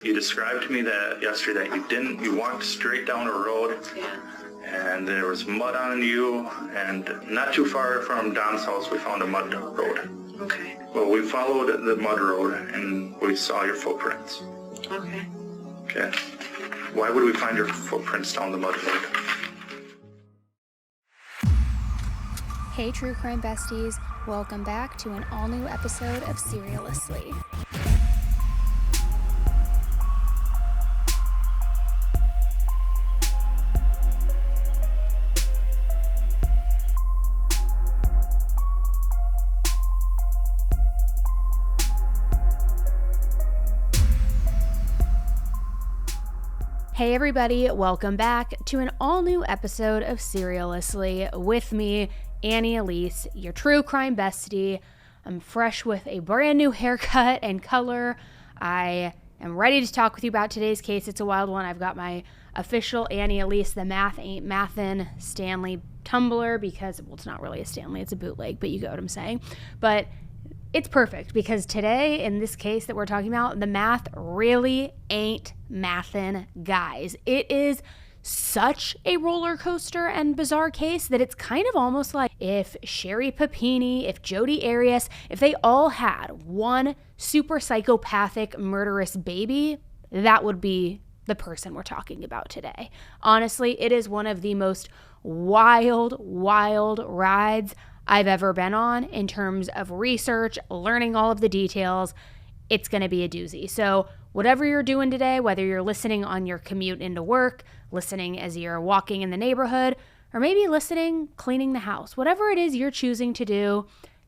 You described to me that yesterday that you walked straight down a road. Yeah. And there was mud on you, and not too far from Don's house we found a mud road. Okay. Well, we followed the mud road and we saw your footprints. Okay. Okay. Why would we find your footprints down the mud road? Hey True Crime Besties, welcome back to an all-new episode of Serialously. Hey everybody, welcome back to an all-new episode of Serialously with me, Annie Elise, your true crime bestie. I'm fresh with a brand new haircut and color. I am ready to talk with you about today's case. It's a wild one. I've got my official Annie Elise, the Math Ain't Mathin' Stanley tumbler because, well, it's not really a Stanley, it's a bootleg, but you get what I'm saying. But it's perfect because today, in this case that we're talking about, the math really ain't mathin', guys. It is such a roller coaster and bizarre case that it's kind of almost like if Sherry Papini, if Jodi Arias, if they all had one super psychopathic murderous baby, that would be the person we're talking about today. Honestly, it is one of the most wild rides I've ever been on in terms of research, learning all of the details. It's going to be a doozy. So whatever you're doing today, whether you're listening on your commute into work, listening as you're walking in the neighborhood, or maybe listening cleaning the house, whatever it is you're choosing to do,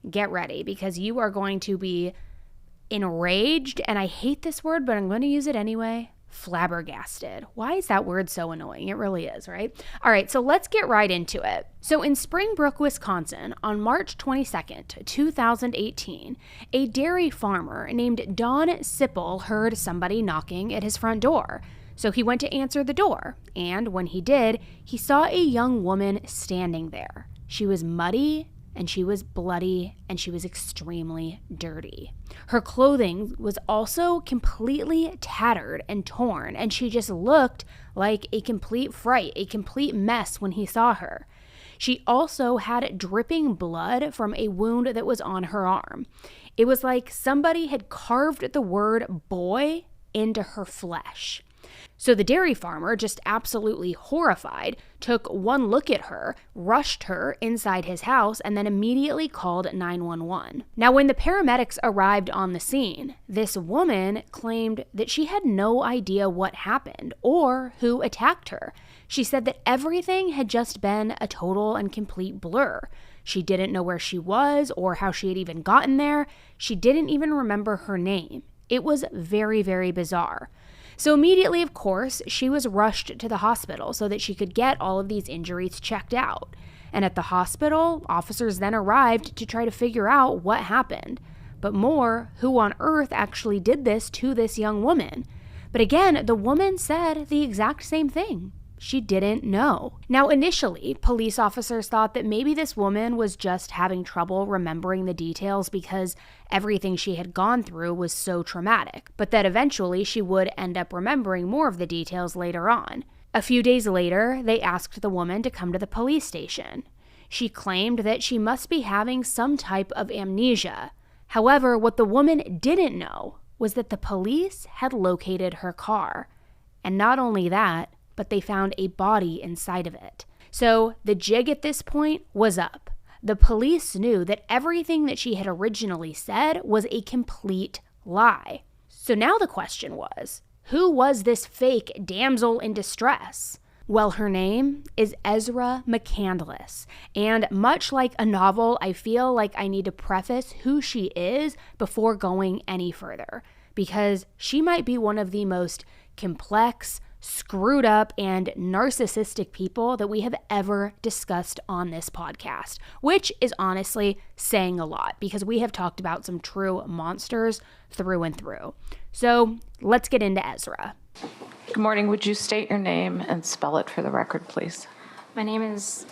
get ready because you are going to be enraged, and I hate this word, but I'm going to use it anyway, flabbergasted. Why is that word so annoying? It really is, right? All right, so let's get right into it. So in Springbrook, Wisconsin, on March 22nd, 2018, a dairy farmer named Don Sipple heard somebody knocking at his front door. So he went to answer the door, and when he did, he saw a young woman standing there. She was muddy, and she was bloody, and she was extremely dirty. Her clothing was also completely tattered and torn, and she just looked like a complete fright, a complete mess when he saw her. She also had dripping blood from a wound that was on her arm. It was like somebody had carved the word boy into her flesh. So the dairy farmer, just absolutely horrified, took one look at her, rushed her inside his house, and then immediately called 911. Now, when the paramedics arrived on the scene, this woman claimed that she had no idea what happened or who attacked her. She said that everything had just been a total and complete blur. She didn't know where she was or how she had even gotten there. She didn't even remember her name. It was very, very bizarre. So immediately, of course, she was rushed to the hospital so that she could get all of these injuries checked out. And at the hospital, officers then arrived to try to figure out what happened. But more, who on earth actually did this to this young woman? But again, the woman said the exact same thing. She didn't know. Now, initially, police officers thought that maybe this woman was just having trouble remembering the details because everything she had gone through was so traumatic, but that eventually she would end up remembering more of the details later on. A few days later, they asked the woman to come to the police station. She claimed that she must be having some type of amnesia. However, what the woman didn't know was that the police had located her car. And not only that, but they found a body inside of it. So the jig at this point was up. The police knew that everything that she had originally said was a complete lie. So now the question was, who was this fake damsel in distress? Well, her name is Ezra McCandless, and much like a novel, I feel like I need to preface who she is before going any further, because she might be one of the most complex, screwed up, and narcissistic people that we have ever discussed on this podcast, which is honestly saying a lot because we have talked about some true monsters through and through. So let's get into Ezra. Good morning. Would you state your name and spell it for the record, please? My name is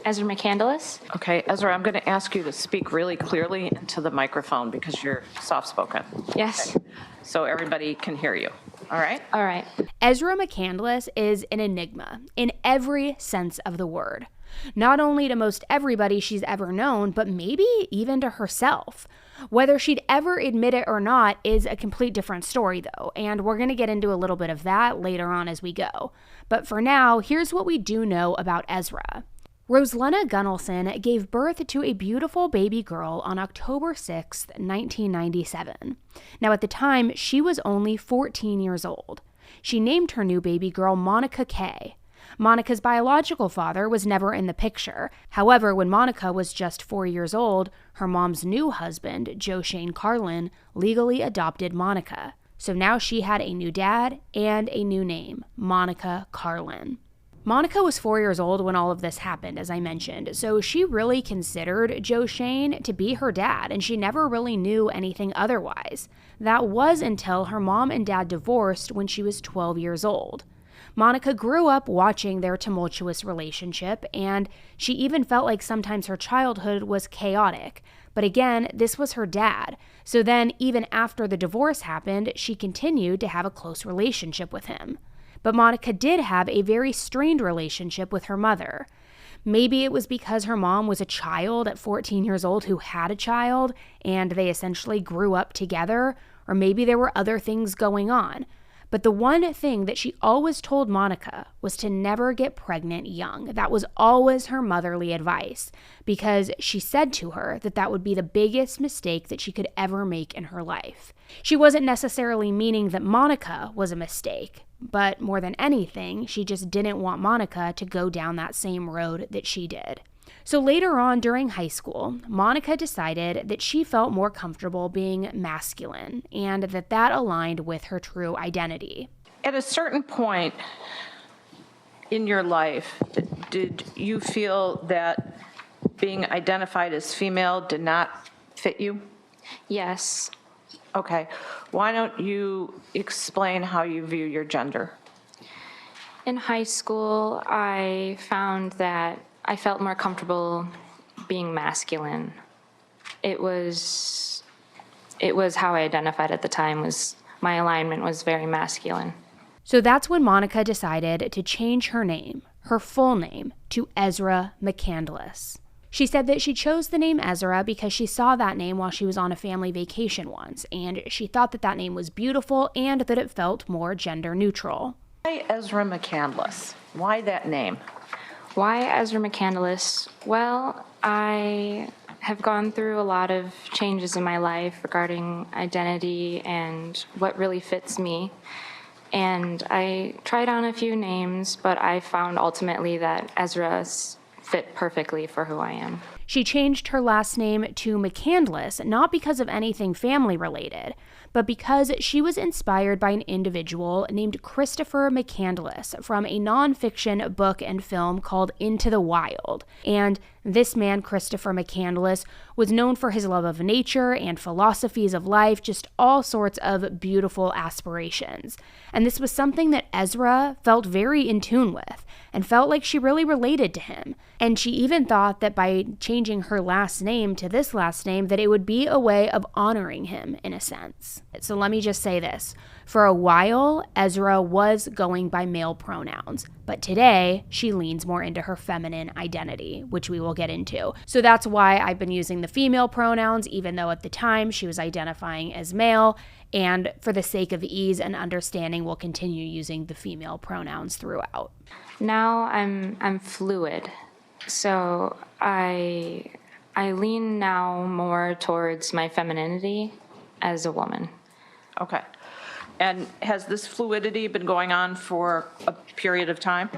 Ezra McCandless. Okay, Ezra, I'm going to ask you to speak really clearly into the microphone because you're soft-spoken. Yes. So everybody can hear you. All right? All right. Ezra McCandless is an enigma in every sense of the word. Not only to most everybody she's ever known, but maybe even to herself. Whether she'd ever admit it or not is a complete different story, though, and we're going to get into a little bit of that later on as we go. But for now, here's what we do know about Ezra. Rosalena Gunnelson gave birth to a beautiful baby girl on October 6, 1997. Now, at the time, she was only 14 years old. She named her new baby girl Monica Kay. Monica's biological father was never in the picture. However, when Monica was just 4 years old, her mom's new husband, Joe Shane Carlin, legally adopted Monica. So now she had a new dad and a new name, Monica Carlin. Monica was 4 years old when all of this happened, as I mentioned, so she really considered Joe Shane to be her dad, and she never really knew anything otherwise. That was until her mom and dad divorced when she was 12 years old. Monica grew up watching their tumultuous relationship, and she even felt like sometimes her childhood was chaotic. But again, this was her dad. So then, even after the divorce happened, she continued to have a close relationship with him. But Monica did have a very strained relationship with her mother. Maybe it was because her mom was a child at 14 years old who had a child, and they essentially grew up together, or maybe there were other things going on. But the one thing that she always told Monica was to never get pregnant young. That was always her motherly advice, because she said to her that that would be the biggest mistake that she could ever make in her life. She wasn't necessarily meaning that Monica was a mistake, but more than anything, she just didn't want Monica to go down that same road that she did. So later on during high school, Monica decided that she felt more comfortable being masculine and that aligned with her true identity. At a certain point in your life, did you feel that being identified as female did not fit you? Yes. Okay. Why don't you explain how you view your gender? In high school, I found that I felt more comfortable being masculine. It was how I identified at the time. My alignment was very masculine. So that's when Monica decided to change her name, her full name, to Ezra McCandless. She said that she chose the name Ezra because she saw that name while she was on a family vacation once, and she thought that name was beautiful and that it felt more gender neutral. Why Ezra McCandless? Why that name? Why Ezra McCandless? Well, I have gone through a lot of changes in my life regarding identity and what really fits me. And I tried on a few names, but I found ultimately that Ezra fit perfectly for who I am. She changed her last name to McCandless, not because of anything family related, but because she was inspired by an individual named Christopher McCandless from a nonfiction book and film called Into the Wild. And this man, Christopher McCandless, was known for his love of nature and philosophies of life, just all sorts of beautiful aspirations. And this was something that Ezra felt very in tune with and felt like she really related to him. And she even thought that by changing her last name to this last name, that it would be a way of honoring him in a sense. So let me just say this. For a while, Ezra was going by male pronouns, but today she leans more into her feminine identity, which we will get into. So that's why I've been using the female pronouns, even though at the time she was identifying as male. And for the sake of ease and understanding, we'll continue using the female pronouns throughout. Now I'm fluid, so I lean now more towards my femininity as a woman. Okay. And has this fluidity been going on for a period of time?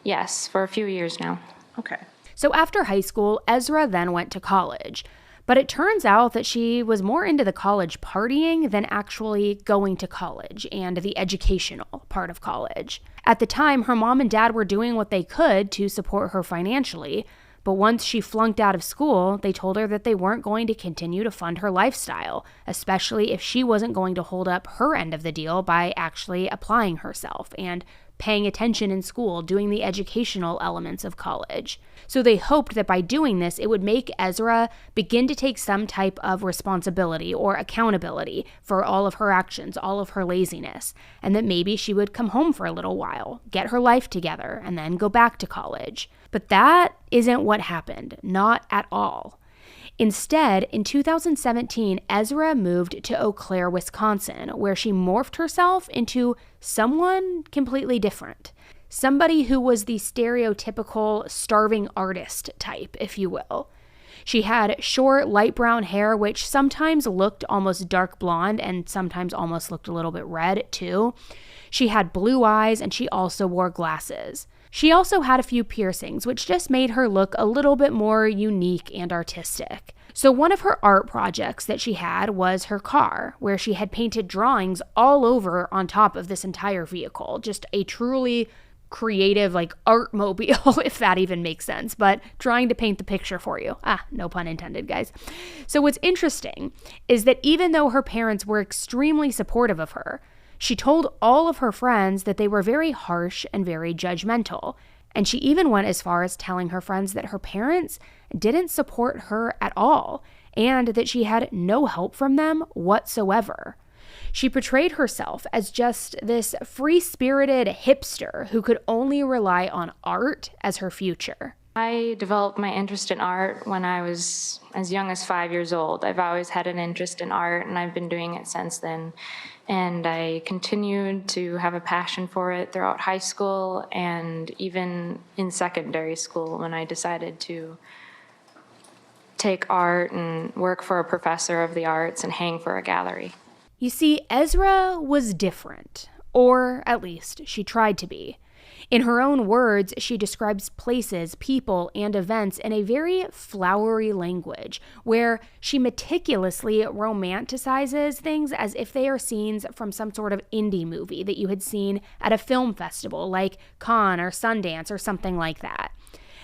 Yes, for a few years now. Okay. So after high school, Ezra then went to college. But it turns out that she was more into the college partying than actually going to college and the educational part of college. At the time, her mom and dad were doing what they could to support her financially, but once she flunked out of school, they told her that they weren't going to continue to fund her lifestyle, especially if she wasn't going to hold up her end of the deal by actually applying herself and paying attention in school, doing the educational elements of college. So they hoped that by doing this, it would make Ezra begin to take some type of responsibility or accountability for all of her actions, all of her laziness, and that maybe she would come home for a little while, get her life together, and then go back to college. But that isn't what happened, not at all. Instead, in 2017, Ezra moved to Eau Claire, Wisconsin, where she morphed herself into someone completely different. Somebody who was the stereotypical starving artist type, if you will. She had short, light brown hair, which sometimes looked almost dark blonde and sometimes almost looked a little bit red, too. She had blue eyes, and she also wore glasses. She also had a few piercings, which just made her look a little bit more unique and artistic. So one of her art projects that she had was her car, where she had painted drawings all over on top of this entire vehicle. Just a truly creative, art mobile, if that even makes sense, but trying to paint the picture for you. No pun intended, guys. So what's interesting is that even though her parents were extremely supportive of her, she told all of her friends that they were very harsh and very judgmental. And she even went as far as telling her friends that her parents didn't support her at all and that she had no help from them whatsoever. She portrayed herself as just this free-spirited hipster who could only rely on art as her future. I developed my interest in art when I was as young as 5 years old. I've always had an interest in art, and I've been doing it since then. And I continued to have a passion for it throughout high school and even in secondary school when I decided to take art and work for a professor of the arts and hang for a gallery. You see, Ezra was different, or at least she tried to be. In her own words, she describes places, people, and events in a very flowery language, where she meticulously romanticizes things as if they are scenes from some sort of indie movie that you had seen at a film festival like Cannes or Sundance or something like that.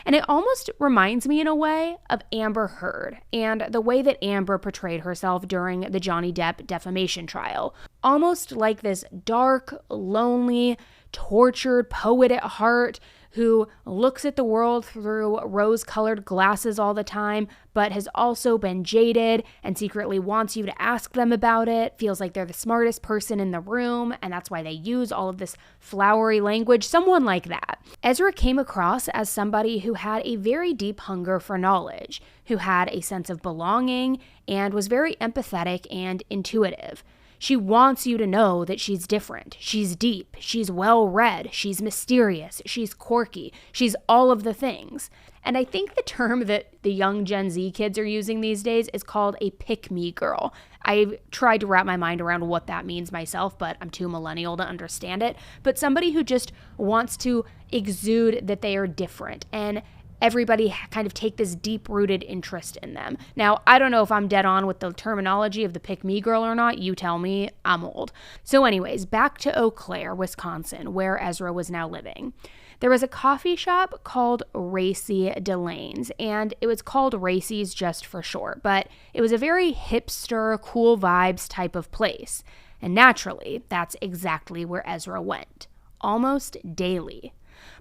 And it almost reminds me in a way of Amber Heard and the way that Amber portrayed herself during the Johnny Depp defamation trial. Almost like this dark, lonely, tortured poet at heart who looks at the world through rose-colored glasses all the time, but has also been jaded and secretly wants you to ask them about it, feels like they're the smartest person in the room, and that's why they use all of this flowery language, someone like that. Ezra came across as somebody who had a very deep hunger for knowledge, who had a sense of belonging, and was very empathetic and intuitive. She wants you to know that she's different, she's deep, she's well-read, she's mysterious, she's quirky, she's all of the things. And I think the term that the young Gen Z kids are using these days is called a pick-me girl. I've tried to wrap my mind around what that means myself, but I'm too millennial to understand it. But somebody who just wants to exude that they are different and everybody kind of take this deep-rooted interest in them. Now, I don't know if I'm dead on with the terminology of the pick-me girl or not. You tell me. I'm old. So anyways, back to Eau Claire, Wisconsin, where Ezra was now living. There was a coffee shop called Racy Delane's, and it was called Racy's just for short, but it was a very hipster, cool vibes type of place. And naturally, that's exactly where Ezra went, almost daily.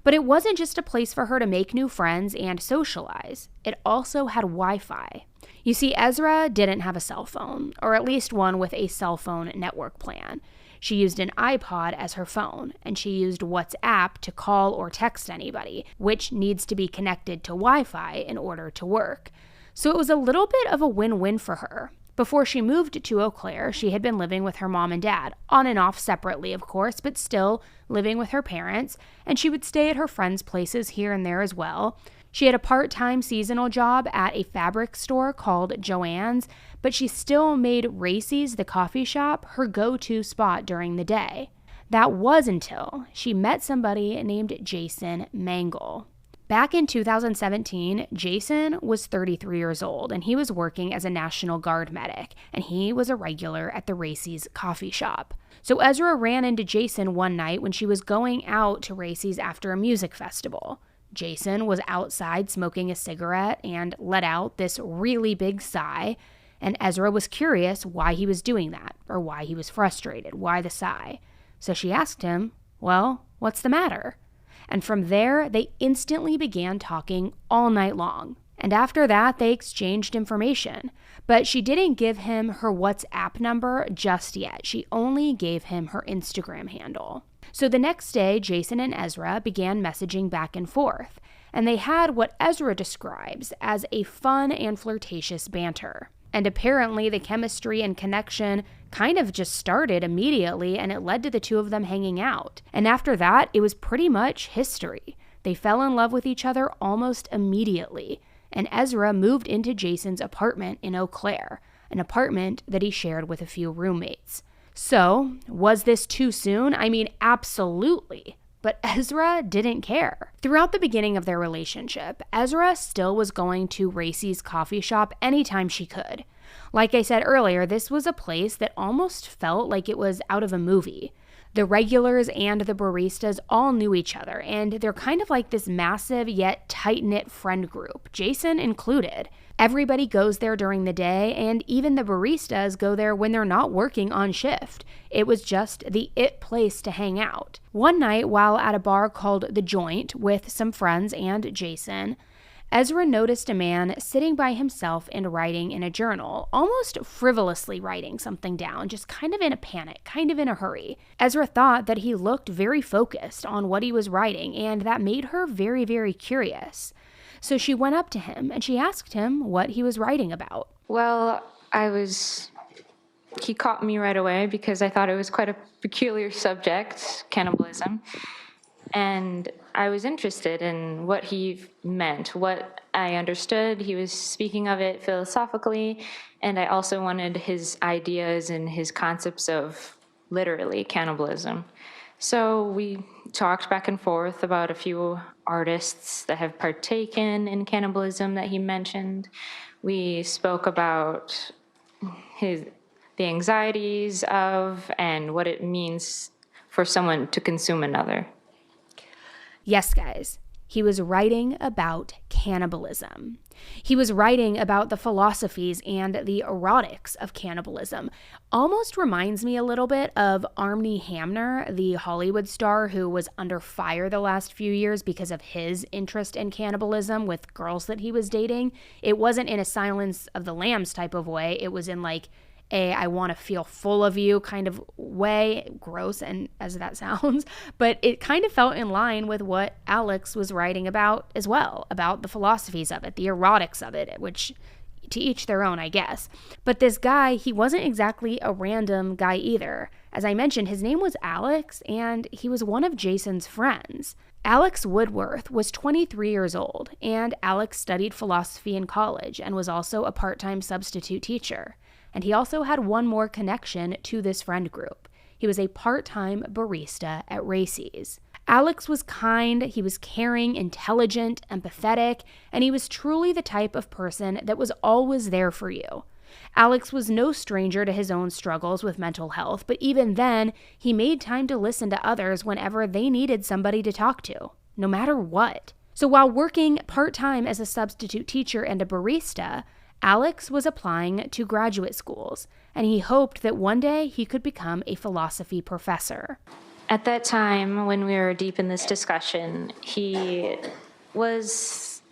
But it wasn't just a place for her to make new friends and socialize. It also had Wi-Fi. You see, Ezra didn't have a cell phone, or at least one with a cell phone network plan. She used an iPod as her phone, and she used WhatsApp to call or text anybody, which needs to be connected to Wi-Fi in order to work. So it was a little bit of a win-win for her. Before she moved to Eau Claire, she had been living with her mom and dad, on and off separately, of course, but still living with her parents, and she would stay at her friends' places here and there as well. She had a part-time seasonal job at a fabric store called Joann's, but she still made Racy's, the coffee shop, her go-to spot during the day. That was until she met somebody named Jason Mangle. Back in 2017, Jason was 33 years old, and he was working as a National Guard medic, and he was a regular at the Racy's coffee shop. So Ezra ran into Jason one night when she was going out to Racy's after a music festival. Jason was outside smoking a cigarette and let out this really big sigh, and Ezra was curious why he was doing that, or why he was frustrated, why the sigh. So she asked him, Well, what's the matter? And from there, they instantly began talking all night long. And after that, they exchanged information. But she didn't give him her WhatsApp number just yet. She only gave him her Instagram handle. So the next day, Jason and Ezra began messaging back and forth, and they had what Ezra describes as a fun and flirtatious banter. And apparently the chemistry and connection kind of just started immediately, and it led to the two of them hanging out. And after that, it was pretty much history. They fell in love with each other almost immediately, and Ezra moved into Jason's apartment in Eau Claire, an apartment that he shared with a few roommates. So, was this too soon? I mean, absolutely. But Ezra didn't care. Throughout the beginning of their relationship, Ezra still was going to Racy's coffee shop anytime she could. Like I said earlier, this was a place that almost felt like it was out of a movie. The regulars and the baristas all knew each other, and they're kind of like this massive yet tight-knit friend group, Jason included. Everybody goes there during the day, and even the baristas go there when they're not working on shift. It was just the it place to hang out. One night, while at a bar called The Joint with some friends and Jason, Ezra noticed a man sitting by himself and writing in a journal, almost frivolously writing something down, just kind of in a panic, kind of in a hurry. Ezra thought that he looked very focused on what he was writing, and that made her very, very curious. So she went up to him and she asked him what he was writing about. Well, he caught me right away because I thought it was quite a peculiar subject, cannibalism. And I was interested in what he meant, what I understood. He was speaking of it philosophically, and I also wanted his ideas and his concepts of literally cannibalism. So we talked back and forth about a few artists that have partaken in cannibalism that he mentioned. We spoke about the anxieties of and what it means for someone to consume another. Yes, guys, he was writing about cannibalism. He was writing about the philosophies and the erotics of cannibalism. Almost reminds me a little bit of Armie Hamner, the Hollywood star who was under fire the last few years because of his interest in cannibalism with girls that he was dating. It wasn't in a Silence of the Lambs type of way. It was in like I want to feel full of you kind of way, gross and as that sounds, but it kind of felt in line with what Alex was writing about as well, about the philosophies of it, the erotics of it, which to each their own, I guess. But this guy, he wasn't exactly a random guy either. As I mentioned, his name was Alex, and he was one of Jason's friends. Alex Woodworth was 23 years old, and Alex studied philosophy in college and was also a part-time substitute teacher. And he also had one more connection to this friend group. He was a part-time barista at Racy's. Alex was kind, he was caring, intelligent, empathetic, and he was truly the type of person that was always there for you. Alex was no stranger to his own struggles with mental health, but even then, he made time to listen to others whenever they needed somebody to talk to, no matter what. So while working part-time as a substitute teacher and a barista, Alex was applying to graduate schools, and he hoped that one day he could become a philosophy professor. At that time, when we were deep in this discussion, he mostly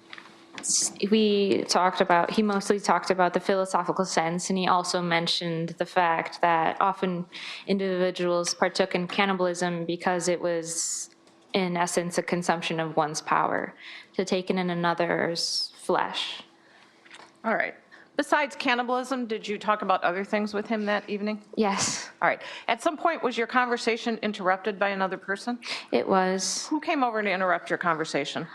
talked about the philosophical sense, and he also mentioned the fact that often individuals partook in cannibalism because it was, in essence, a consumption of one's power, to take in another's flesh. All right. Besides cannibalism, did you talk about other things with him that evening? Yes, All right. At some point, was your conversation interrupted by another person? it was. Who came over to interrupt your conversation?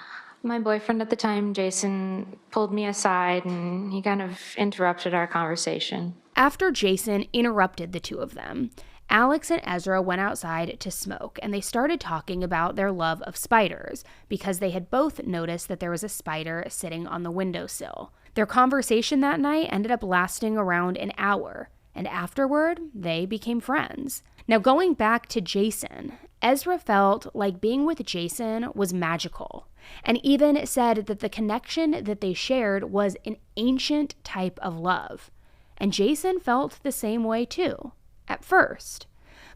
My boyfriend at the time, Jason, pulled me aside and he kind of interrupted our conversation. After Jason interrupted the two of them, Alex and Ezra went outside to smoke, and they started talking about their love of spiders because they had both noticed that there was a spider sitting on the windowsill. Their conversation that night ended up lasting around an hour, and afterward, they became friends. Now, going back to Jason, Ezra felt like being with Jason was magical, and even said that the connection that they shared was an ancient type of love. And Jason felt the same way too, at first.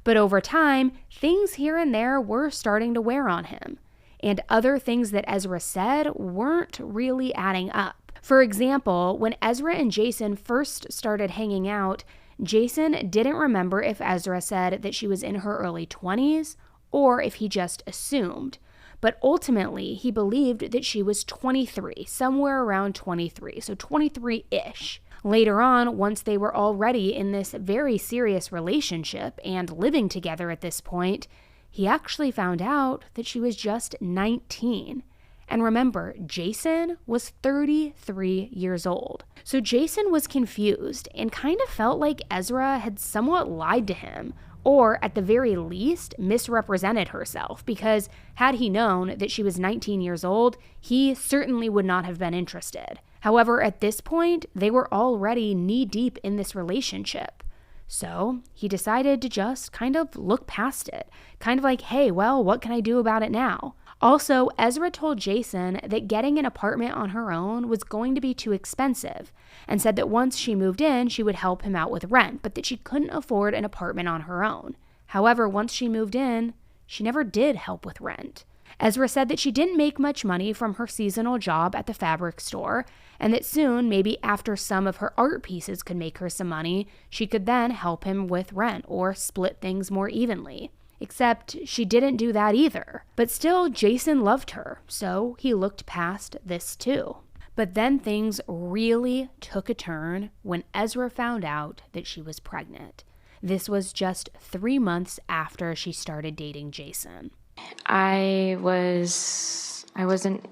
But over time, things here and there were starting to wear on him, and other things that Ezra said weren't really adding up. For example, when Ezra and Jason first started hanging out, Jason didn't remember if Ezra said that she was in her early 20s or if he just assumed. But ultimately, he believed that she was 23, somewhere around 23, so 23-ish. Later on, once they were already in this very serious relationship and living together at this point, he actually found out that she was just 19. And remember, Jason was 33 years old. So Jason was confused and kind of felt like Ezra had somewhat lied to him, or at the very least misrepresented herself, because had he known that she was 19 years old, he certainly would not have been interested. However, at this point, they were already knee-deep in this relationship. So he decided to just kind of look past it, kind of like, hey, well, what can I do about it now? Also, Ezra told Jason that getting an apartment on her own was going to be too expensive, and said that once she moved in, she would help him out with rent, but that she couldn't afford an apartment on her own. However, once she moved in, she never did help with rent. Ezra said that she didn't make much money from her seasonal job at the fabric store, and that soon, maybe after some of her art pieces could make her some money, she could then help him with rent or split things more evenly. Except she didn't do that either. But still, Jason loved her, so he looked past this too. But then things really took a turn when Ezra found out that she was pregnant. This was just 3 months after she started dating Jason. I wasn't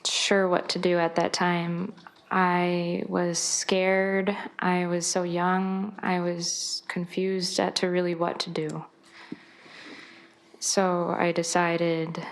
sure what to do at that time. I was scared. I was so young. I was confused as to really what to do. So I decided,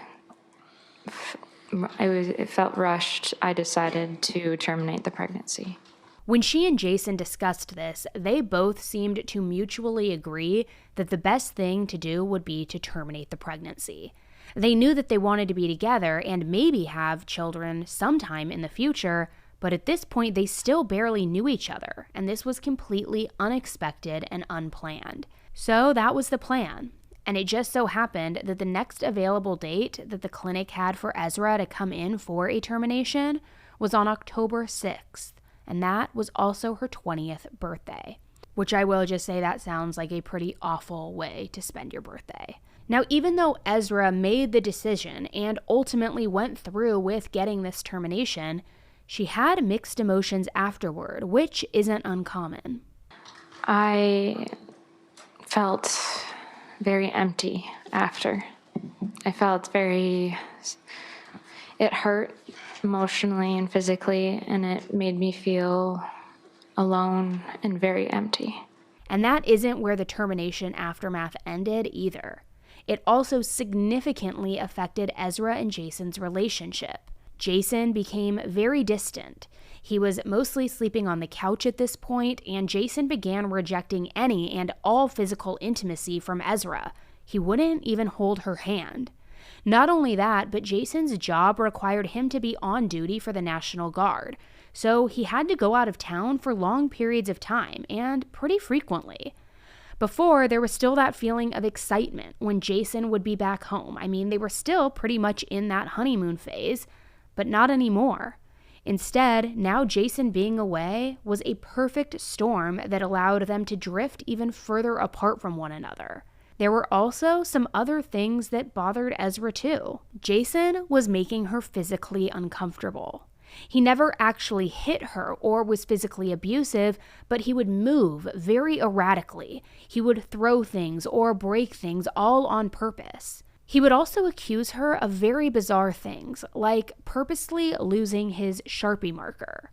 it felt rushed. I decided to terminate the pregnancy. When she and Jason discussed this, they both seemed to mutually agree that the best thing to do would be to terminate the pregnancy. They knew that they wanted to be together and maybe have children sometime in the future, but at this point they still barely knew each other, and this was completely unexpected and unplanned. So that was the plan. And it just so happened that the next available date that the clinic had for Ezra to come in for a termination was on October 6th, and that was also her 20th birthday, which I will just say that sounds like a pretty awful way to spend your birthday. Now, even though Ezra made the decision and ultimately went through with getting this termination, she had mixed emotions afterward, which isn't uncommon. I felt very empty after. I felt it hurt emotionally and physically, and it made me feel alone and very empty. And that isn't where the termination aftermath ended either. It also significantly affected Ezra and Jason's relationship. Jason became very distant. He was mostly sleeping on the couch at this point, and Jason began rejecting any and all physical intimacy from Ezra. He wouldn't even hold her hand. Not only that, but Jason's job required him to be on duty for the National Guard, so he had to go out of town for long periods of time, and pretty frequently. Before, there was still that feeling of excitement when Jason would be back home. I mean, they were still pretty much in that honeymoon phase, but not anymore. Instead, now Jason being away was a perfect storm that allowed them to drift even further apart from one another. There were also some other things that bothered Ezra too. Jason was making her physically uncomfortable. He never actually hit her or was physically abusive, but he would move very erratically. He would throw things or break things all on purpose. He would also accuse her of very bizarre things, like purposely losing his Sharpie marker.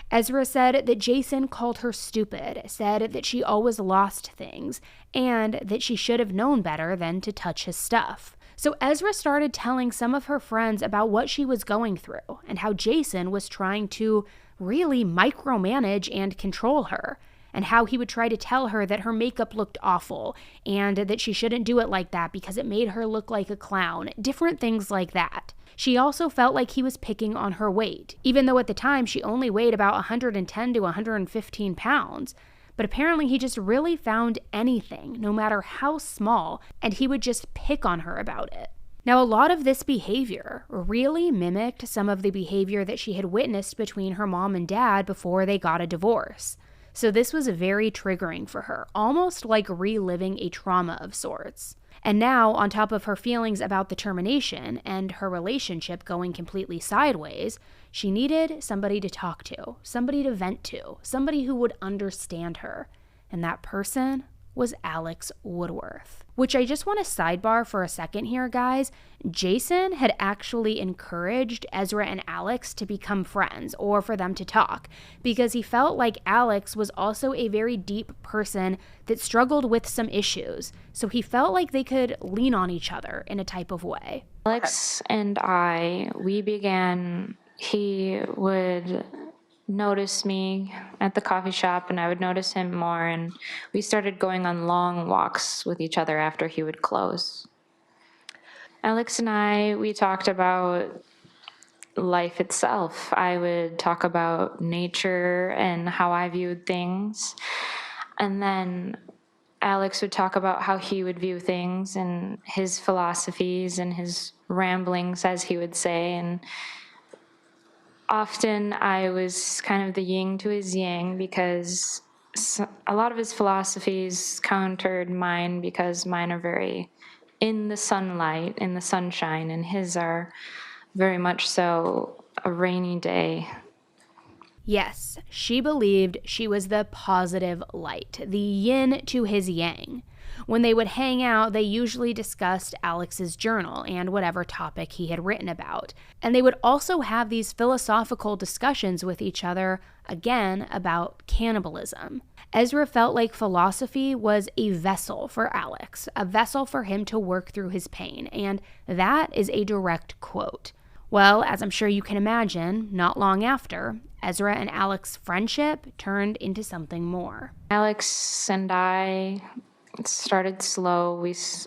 Ezra said that Jason called her stupid, said that she always lost things, and that she should have known better than to touch his stuff. So Ezra started telling some of her friends about what she was going through and how Jason was trying to really micromanage and control her, and how he would try to tell her that her makeup looked awful and that she shouldn't do it like that because it made her look like a clown, different things like that. She also felt like he was picking on her weight, even though at the time she only weighed about 110 to 115 pounds. But apparently he just really found anything, no matter how small, and he would just pick on her about it. Now, a lot of this behavior really mimicked some of the behavior that she had witnessed between her mom and dad before they got a divorce. So this was very triggering for her, almost like reliving a trauma of sorts. And now, on top of her feelings about the termination and her relationship going completely sideways, she needed somebody to talk to, somebody to vent to, somebody who would understand her. And that person was Alex Woodworth. Which I just want to sidebar for a second here, guys. Jason had actually encouraged Ezra and Alex to become friends or for them to talk because he felt like Alex was also a very deep person that struggled with some issues. So he felt like they could lean on each other in a type of way. Alex and he would notice me at the coffee shop and I would notice him more, and we started going on long walks with each other after he would close. Alex and we talked about life itself. I would talk about nature and how I viewed things, and then Alex would talk about how he would view things and his philosophies and his ramblings, as he would say, and often I was kind of the yin to his yang because a lot of his philosophies countered mine because mine are very in the sunlight, in the sunshine, and his are very much so a rainy day. Yes, she believed she was the positive light, the yin to his yang. When they would hang out, they usually discussed Alex's journal and whatever topic he had written about. And they would also have these philosophical discussions with each other, again, about cannibalism. Ezra felt like philosophy was a vessel for Alex, a vessel for him to work through his pain, and that is a direct quote. Well, as I'm sure you can imagine, not long after, Ezra and Alex's friendship turned into something more. Alex and I started slow.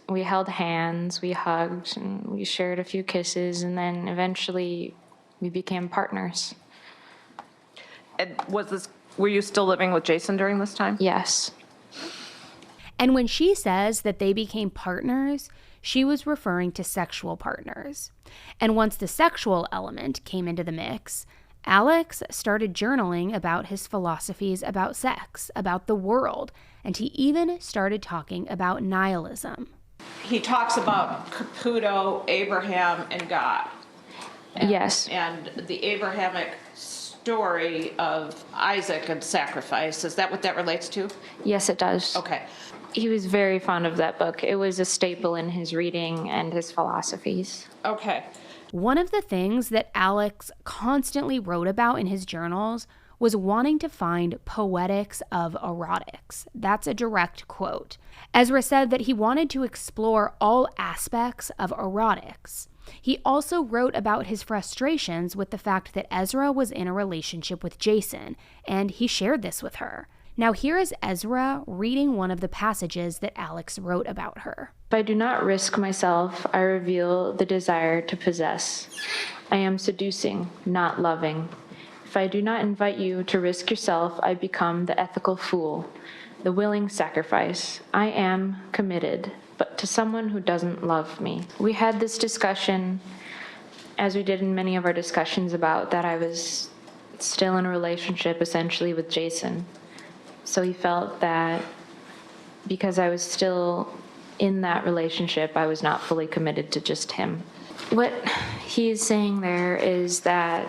We held hands, we hugged, and we shared a few kisses, and then eventually we became partners. And were you still living with Jason during this time? Yes. And when she says that they became partners, she was referring to sexual partners. And once the sexual element came into the mix, Alex started journaling about his philosophies about sex, about the world, and he even started talking about nihilism. He talks about Caputo, Abraham, and God. Yes. And the Abrahamic story of Isaac and sacrifice. Is that what that relates to? Yes, it does. Okay. He was very fond of that book. It was a staple in his reading and his philosophies. Okay. One of the things that Alex constantly wrote about in his journals was wanting to find poetics of erotics. That's a direct quote. Ezra said that he wanted to explore all aspects of erotics. He also wrote about his frustrations with the fact that Ezra was in a relationship with Jason, and he shared this with her. Now here is Ezra reading one of the passages that Alex wrote about her. If I do not risk myself, I reveal the desire to possess. I am seducing, not loving. If I do not invite you to risk yourself, I become the ethical fool, the willing sacrifice. I am committed, but to someone who doesn't love me. We had this discussion, as we did in many of our discussions, about that I was still in a relationship essentially with Jason. So he felt that because I was still in that relationship, I was not fully committed to just him. What he's saying there is that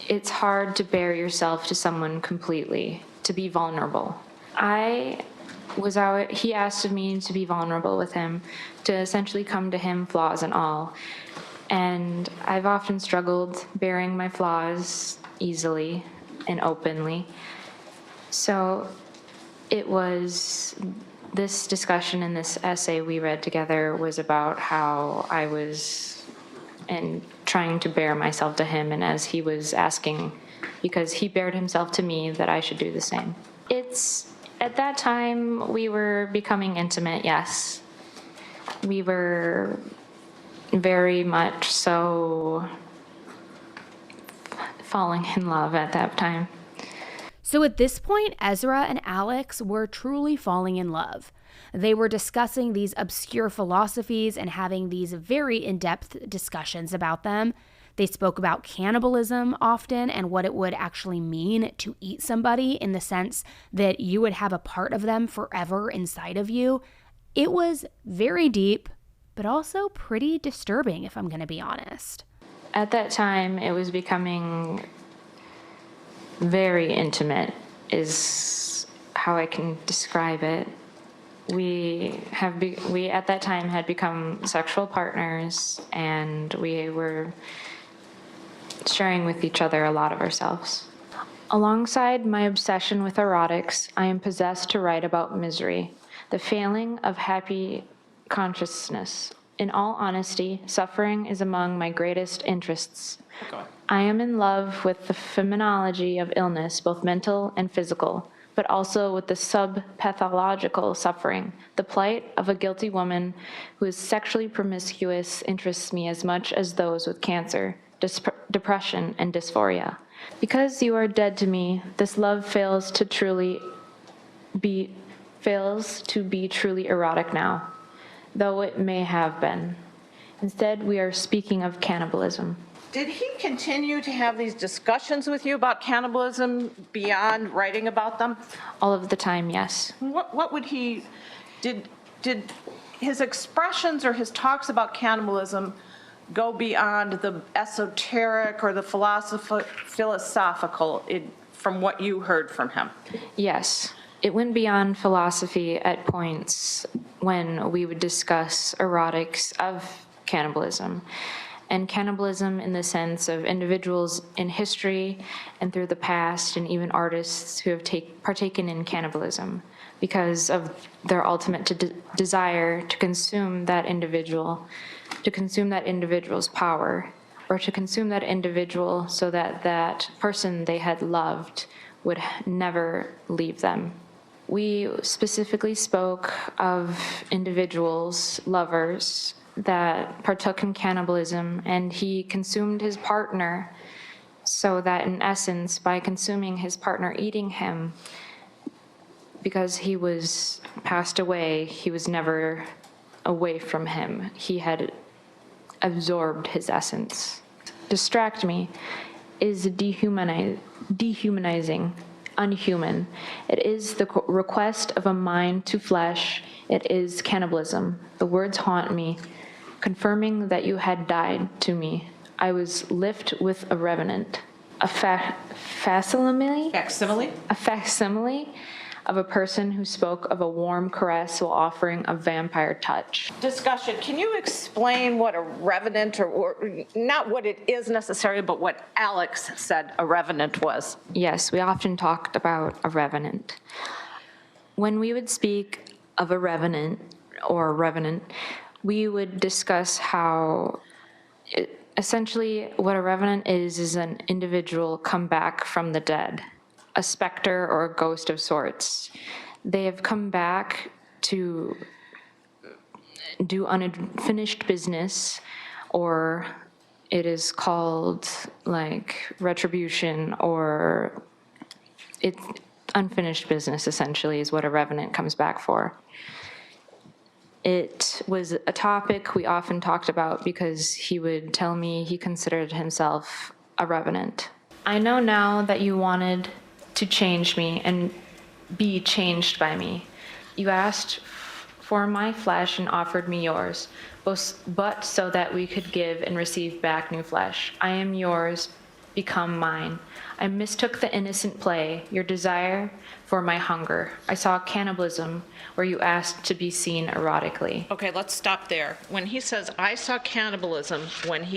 it's hard to bare yourself to someone completely, to be vulnerable. He asked me to be vulnerable with him, to essentially come to him, flaws and all. And I've often struggled bearing my flaws easily and openly. So it was this discussion and this essay we read together was about how I was trying to bear myself to him, and as he was asking, because he bared himself to me, that I should do the same. At that time, we were becoming intimate, yes. We were very much so falling in love at that time. So at this point, Ezra and Alex were truly falling in love. They were discussing these obscure philosophies and having these very in-depth discussions about them. They spoke about cannibalism often and what it would actually mean to eat somebody, in the sense that you would have a part of them forever inside of you. It was very deep, but also pretty disturbing, if I'm going to be honest. At that time, it was becoming very intimate, is how I can describe it. We at that time had become sexual partners, and we were sharing with each other a lot of ourselves. Alongside my obsession with erotics, I am possessed to write about misery, the failing of happy consciousness. In all honesty, suffering is among my greatest interests. I am in love with the phenomenology of illness, both mental and physical, but also with the sub-pathological suffering. The plight of a guilty woman who is sexually promiscuous interests me as much as those with cancer, depression, and dysphoria. Because you are dead to me, this love fails to be truly erotic now, though it may have been. Instead, we are speaking of cannibalism. Did he continue to have these discussions with you about cannibalism beyond writing about them? All of the time, yes. What would he, did his expressions or his talks about cannibalism go beyond the esoteric or the philosophical from what you heard from him? Yes. It went beyond philosophy at points when we would discuss erotics of cannibalism. And cannibalism in the sense of individuals in history and through the past, and even artists who have partaken in cannibalism because of their ultimate desire to consume that individual, to consume that individual's power, or to consume that individual so that that person they had loved would never leave them. We specifically spoke of individuals, lovers, that partook in cannibalism, and he consumed his partner so that, in essence, by consuming his partner, eating him, because he was passed away, he was never away from him. He had absorbed his essence. Distract me is dehumanizing, unhuman. It is the request of a mind to flesh. It is cannibalism. The words haunt me, confirming that you had died to me. I was lift with a revenant, a facsimile of a person who spoke of a warm caress while offering a vampire touch. Discussion. Can you explain what a revenant, or not what it is necessarily, but what Alex said a revenant was? Yes, we often talked about a revenant. When we would speak of a revenant, we would discuss how essentially what a revenant is an individual come back from the dead, a specter or a ghost of sorts. They have come back to do unfinished business, or it is called like retribution, or it's unfinished business essentially is what a revenant comes back for. It was a topic we often talked about because he would tell me he considered himself a revenant. I know now that you wanted to change me and be changed by me. You asked for my flesh and offered me yours, but so that we could give and receive back new flesh. I am yours, become mine. I mistook the innocent play, your desire for my hunger. I saw cannibalism where you asked to be seen erotically. Okay, let's stop there. When he says, I saw cannibalism, when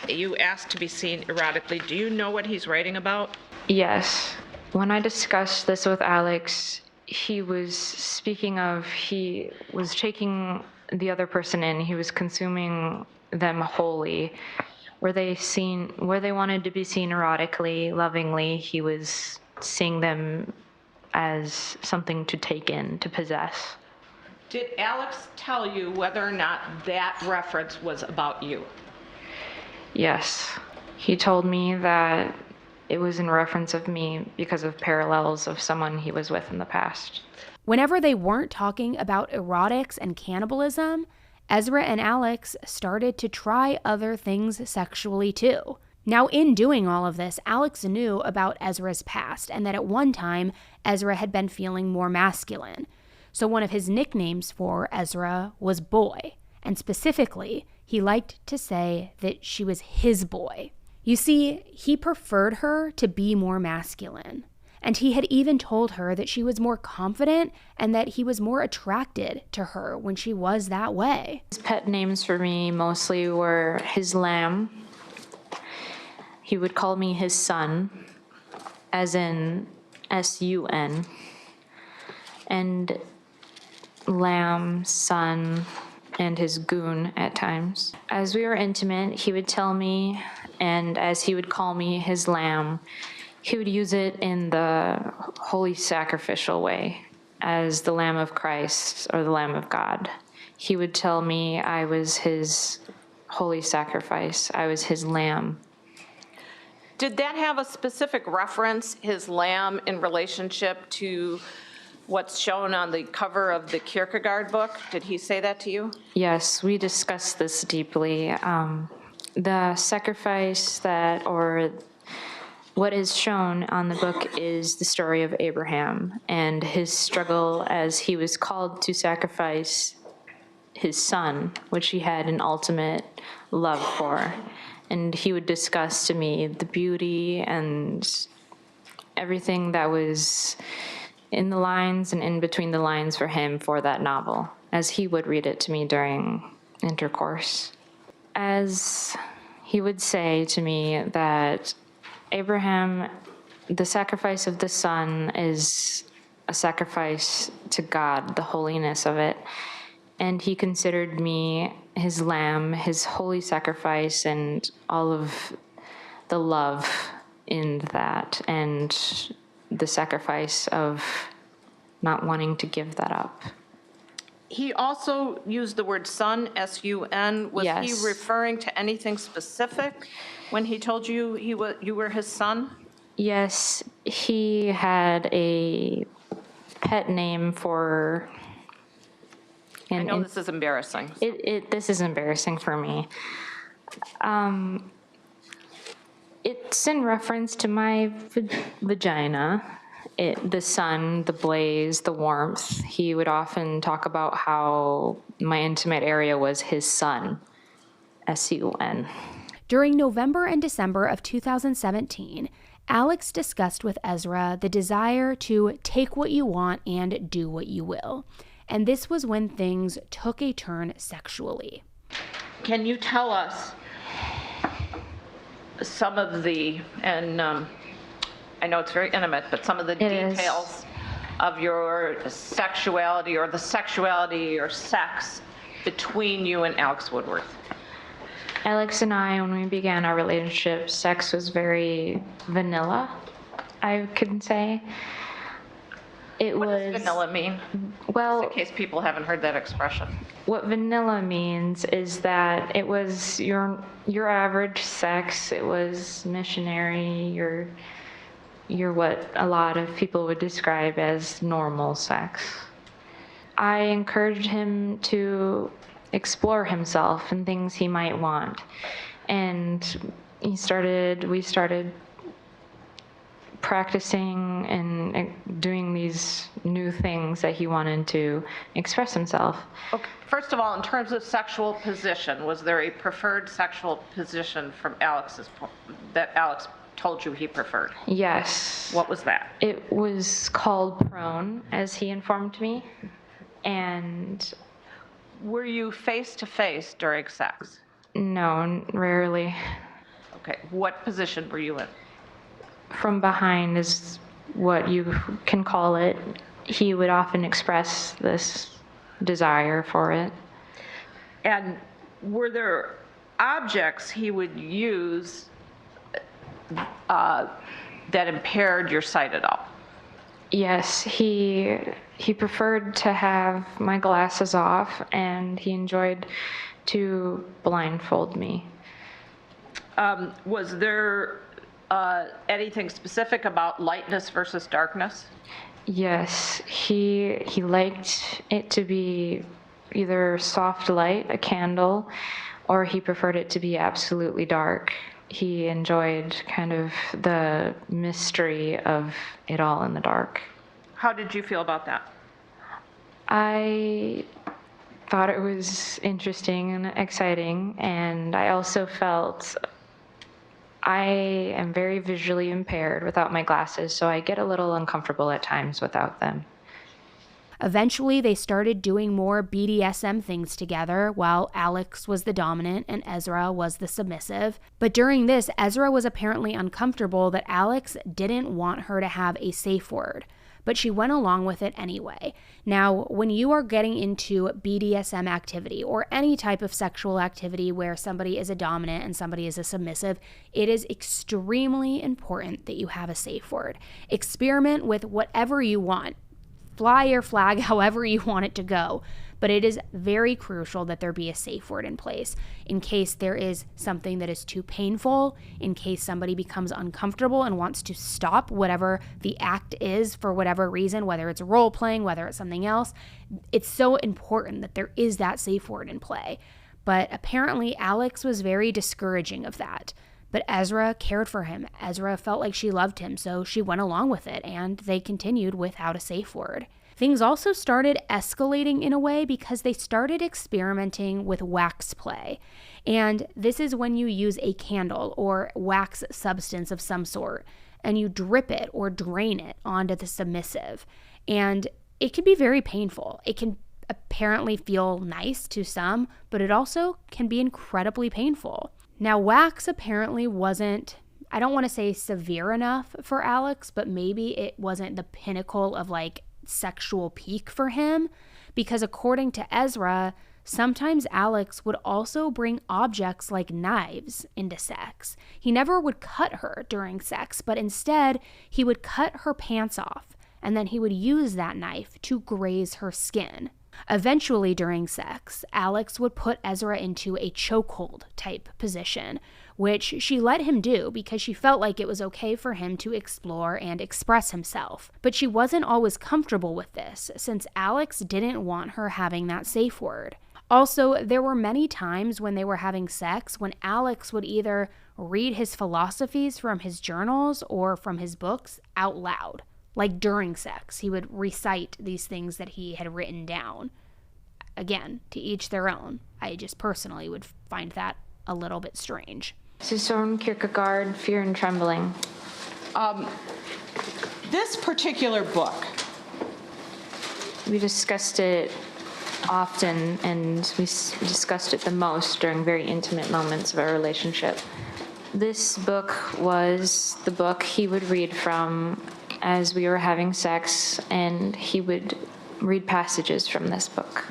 you asked to be seen erotically, do you know what he's writing about? Yes. When I discussed this with Alex, he was speaking of, he was taking the other person in, he was consuming them wholly. Where they wanted to be seen erotically, lovingly, he was seeing them as something to take in, to possess. Did Alex tell you whether or not that reference was about you? Yes. He told me that it was in reference of me because of parallels of someone he was with in the past. Whenever they weren't talking about erotics and cannibalism, Ezra and Alex started to try other things sexually too. Now, in doing all of this, Alex knew about Ezra's past and that at one time, Ezra had been feeling more masculine. So one of his nicknames for Ezra was Boy, and specifically, he liked to say that she was his boy. You see, he preferred her to be more masculine. And he had even told her that she was more confident and that he was more attracted to her when she was that way. His pet names for me mostly were his lamb. He would call me his son, as in S-U-N, and lamb, son, and his goon at times. As we were intimate, he would tell me, and as he would call me his lamb, he would use it in the holy sacrificial way, as the Lamb of Christ or the Lamb of God. He would tell me I was his holy sacrifice, I was his lamb. Did that have a specific reference, his lamb, in relationship to what's shown on the cover of the Kierkegaard book? Did he say that to you? Yes, we discussed this deeply. The sacrifice or what is shown on the book is the story of Abraham and his struggle as he was called to sacrifice his son, which he had an ultimate love for. And he would discuss to me the beauty and everything that was in the lines and in between the lines for him for that novel, as he would read it to me during intercourse. As he would say to me that Abraham, the sacrifice of the son is a sacrifice to God, the holiness of it. And he considered me his lamb, his holy sacrifice, and all of the love in that, and the sacrifice of not wanting to give that up. He also used the word son, S-U-N. Was Yes. he referring to anything specific when he told you you were his son? Yes, he had a pet name for... I know this is embarrassing. This is embarrassing for me. It's in reference to my vagina, the sun, the blaze, the warmth. He would often talk about how my intimate area was his sun, S-U-N. During November and December of 2017, Alex discussed with Ezra the desire to take what you want and do what you will. And this was when things took a turn sexually. Can you tell us some of the, and I know it's very intimate, but some of the details of your sexuality or the sexuality or sex between you and Alex Woodworth? Alex and I, when we began our relationship, sex was very vanilla, I could say. What does vanilla mean? Well, Just in case people haven't heard that expression. what vanilla means is that it was your average sex. It was missionary. You're what a lot of people would describe as normal sex. I encouraged him to explore himself and things he might want, and we started practicing and doing these new things that he wanted to express himself. Okay. First of all, in terms of sexual position, was there a preferred sexual position from that Alex told you he preferred? Yes. What was that? It was called prone, as he informed me, and Were you face to face during sex? no, rarely. Okay. What position were you in? From behind is what you can call it. He would often express this desire for it. And were there objects he would use that impaired your sight at all? Yes, he preferred to have my glasses off, and he enjoyed to blindfold me. Was there anything specific about lightness versus darkness? Yes, he liked it to be either soft light, a candle, or he preferred it to be absolutely dark. He enjoyed kind of the mystery of it all in the dark. How did you feel about that? I thought it was interesting and exciting, and I also felt I am very visually impaired without my glasses, so I get a little uncomfortable at times without them. Eventually, they started doing more BDSM things together while Alex was the dominant and Ezra was the submissive. But during this, Ezra was apparently uncomfortable that Alex didn't want her to have a safe word, but she went along with it anyway. Now, when you are getting into BDSM activity or any type of sexual activity where somebody is a dominant and somebody is a submissive, it is extremely important that you have a safe word. Experiment with whatever you want. Fly your flag however you want it to go, but it is very crucial that there be a safe word in place in case there is something that is too painful, in case somebody becomes uncomfortable and wants to stop whatever the act is for whatever reason, whether it's role playing, whether it's something else. It's so important that there is that safe word in play. But apparently Alex was very discouraging of that. But Ezra cared for him. Ezra felt like she loved him, so she went along with it, and they continued without a safe word. Things also started escalating in a way because they started experimenting with wax play. And this is when you use a candle or wax substance of some sort, and you drip it or drain it onto the submissive. And it can be very painful. It can apparently feel nice to some, but it also can be incredibly painful. Now, wax apparently wasn't, I don't want to say severe enough for Alex, but maybe it wasn't the pinnacle of like sexual peak for him, because according to Ezra, sometimes Alex would also bring objects like knives into sex. He never would cut her during sex, but instead he would cut her pants off, and then he would use that knife to graze her skin. Eventually, during sex, Alex would put Ezra into a chokehold type position, which she let him do because she felt like it was okay for him to explore and express himself. But she wasn't always comfortable with this, since Alex didn't want her having that safe word. Also, there were many times when they were having sex when Alex would either read his philosophies from his journals or from his books out loud. Like during sex, he would recite these things that he had written down. Again, to each their own. I just personally would find that a little bit strange. Søren Kierkegaard, Fear and Trembling. This particular book. We discussed it often, and we discussed it the most during very intimate moments of our relationship. This book was the book he would read from as we were having sex, and he would read passages from this book.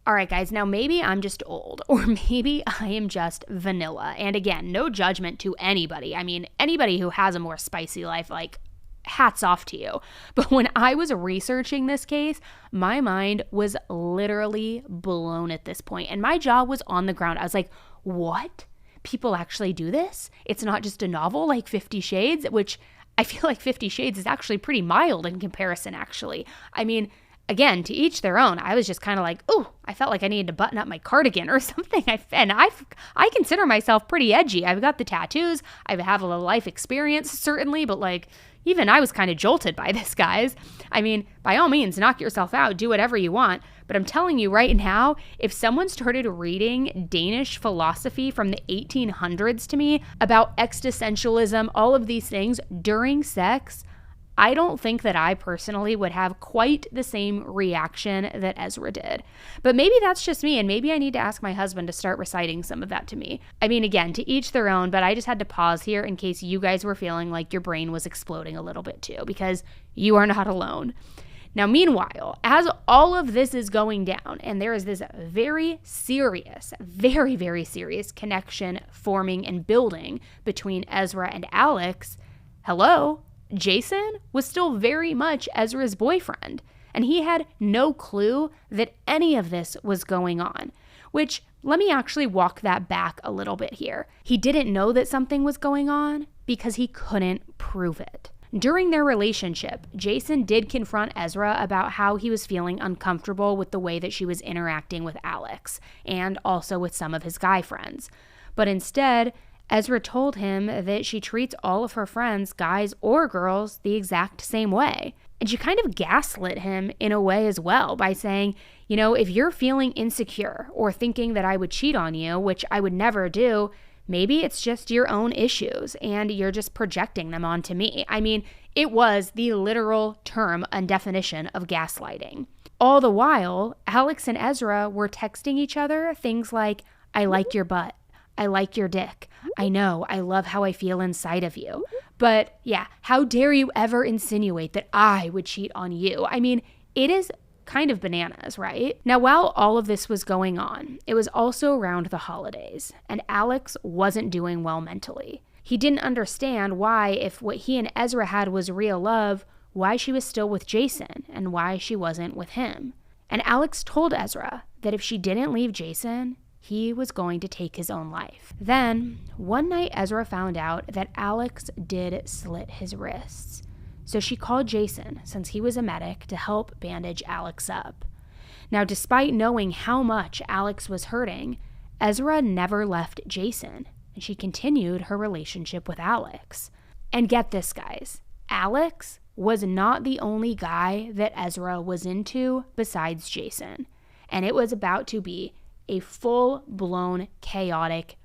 All right, guys, now maybe I'm just old, or maybe I am just vanilla. And again, no judgment to anybody. I mean, anybody who has a more spicy life, like, hats off to you. But when I was researching this case, my mind was literally blown at this point, and my jaw was on the ground. I was like, what? People actually do this? It's not just a novel like 50 Shades, which I feel like 50 Shades is actually pretty mild in comparison, actually. I mean, again, to each their own. I was just kind of like, ooh, I felt like I needed to button up my cardigan or something. I consider myself pretty edgy. I've got the tattoos. I have a little life experience, certainly, but like, even I was kind of jolted by this, guys. I mean, by all means, knock yourself out, do whatever you want. But I'm telling you right now, if someone started reading Danish philosophy from the 1800s to me about existentialism, all of these things during sex, I don't think that I personally would have quite the same reaction that Ezra did. But maybe that's just me, and maybe I need to ask my husband to start reciting some of that to me. I mean, again, to each their own, but I just had to pause here in case you guys were feeling like your brain was exploding a little bit too, because you are not alone. Now, meanwhile, as all of this is going down, and there is this very serious, very, very serious connection forming and building between Ezra and Alex, hello? Jason was still very much Ezra's boyfriend, and he had no clue that any of this was going on, which, let me actually walk that back a little bit here. He didn't know that something was going on, because he couldn't prove it. During their relationship, Jason did confront Ezra about how he was feeling uncomfortable with the way that she was interacting with Alex, and also with some of his guy friends. But instead, Ezra told him that she treats all of her friends, guys or girls, the exact same way. And she kind of gaslit him in a way as well by saying, you know, if you're feeling insecure or thinking that I would cheat on you, which I would never do, maybe it's just your own issues and you're just projecting them onto me. I mean, it was the literal term and definition of gaslighting. All the while, Alex and Ezra were texting each other things like, I like your butt. I like your dick. I know. I love how I feel inside of you. But yeah, how dare you ever insinuate that I would cheat on you? I mean, it is kind of bananas, right? Now, while all of this was going on, it was also around the holidays, and Alex wasn't doing well mentally. He didn't understand why, if what he and Ezra had was real love, why she was still with Jason and why she wasn't with him. And Alex told Ezra that if she didn't leave Jason, he was going to take his own life. Then, one night Ezra found out that Alex did slit his wrists. So she called Jason, since he was a medic, to help bandage Alex up. Now, despite knowing how much Alex was hurting, Ezra never left Jason, and she continued her relationship with Alex. And get this, guys, Alex was not the only guy that Ezra was into besides Jason. And it was about to be a full-blown chaotic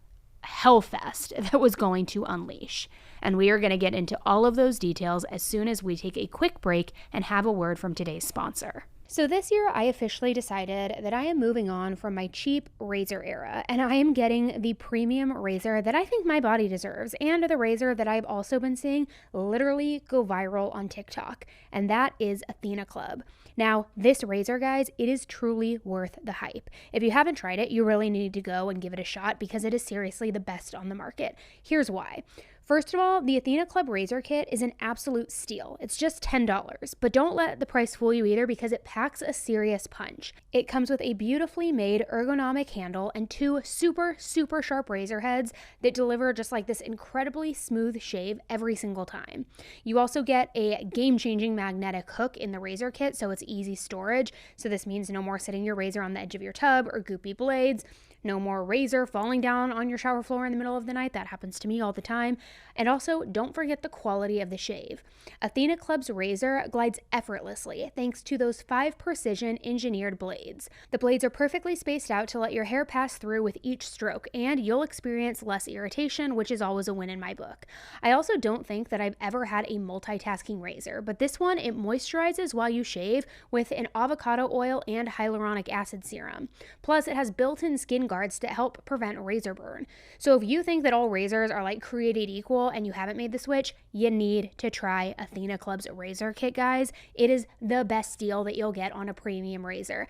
hellfest that was going to unleash. And we are going to get into all of those details as soon as we take a quick break and have a word from today's sponsor. So this year, I officially decided that I am moving on from my cheap razor era, and I am getting the premium razor that I think my body deserves, and the razor that I've also been seeing literally go viral on TikTok, and that is Athena Club. Now, this razor, guys, it is truly worth the hype. If you haven't tried it, you really need to go and give it a shot because it is seriously the best on the market. Here's why. First of all, the Athena Club razor kit is an absolute steal. It's just $10, but don't let the price fool you either because it packs a serious punch. It comes with a beautifully made ergonomic handle and two super sharp razor heads that deliver just like this incredibly smooth shave every single time. You also get a game-changing magnetic hook in the razor kit, so it's easy storage. So this means no more sitting your razor on the edge of your tub or goopy blades. No more razor falling down on your shower floor in the middle of the night. That happens to me all the time. And also, don't forget the quality of the shave. Athena Club's razor glides effortlessly thanks to those 5 precision engineered blades. The blades are perfectly spaced out to let your hair pass through with each stroke, and you'll experience less irritation, which is always a win in my book. I also don't think that I've ever had a multitasking razor, but this one, it moisturizes while you shave with an avocado oil and hyaluronic acid serum. Plus, it has built-in skin guards to help prevent razor burn. So if you think that all razors are like created equal and you haven't made the switch, you need to try Athena Club's razor kit, guys. It is the best deal that you'll get on a premium razor.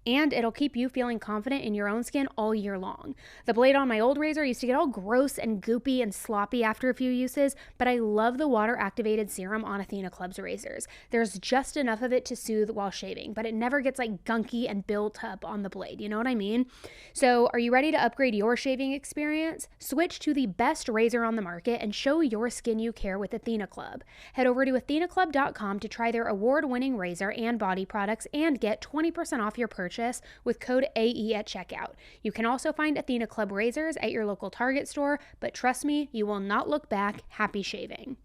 And it'll keep you feeling confident in your own skin all year long. The blade on my old razor used to get all gross and goopy and sloppy after a few uses, but I love the water-activated serum on Athena Club's razors. There's just enough of it to soothe while shaving, but it never gets like gunky and built up on the blade, you know what I mean? So are you ready to upgrade your shaving experience? Switch to the best razor on the market and show your skin you care with Athena Club. Head over to athenaclub.com to try their award-winning razor and body products and get 20% off your purchase with code AE at checkout. You can also find Athena Club razors at your local Target store, but trust me, you will not look back. Happy shaving.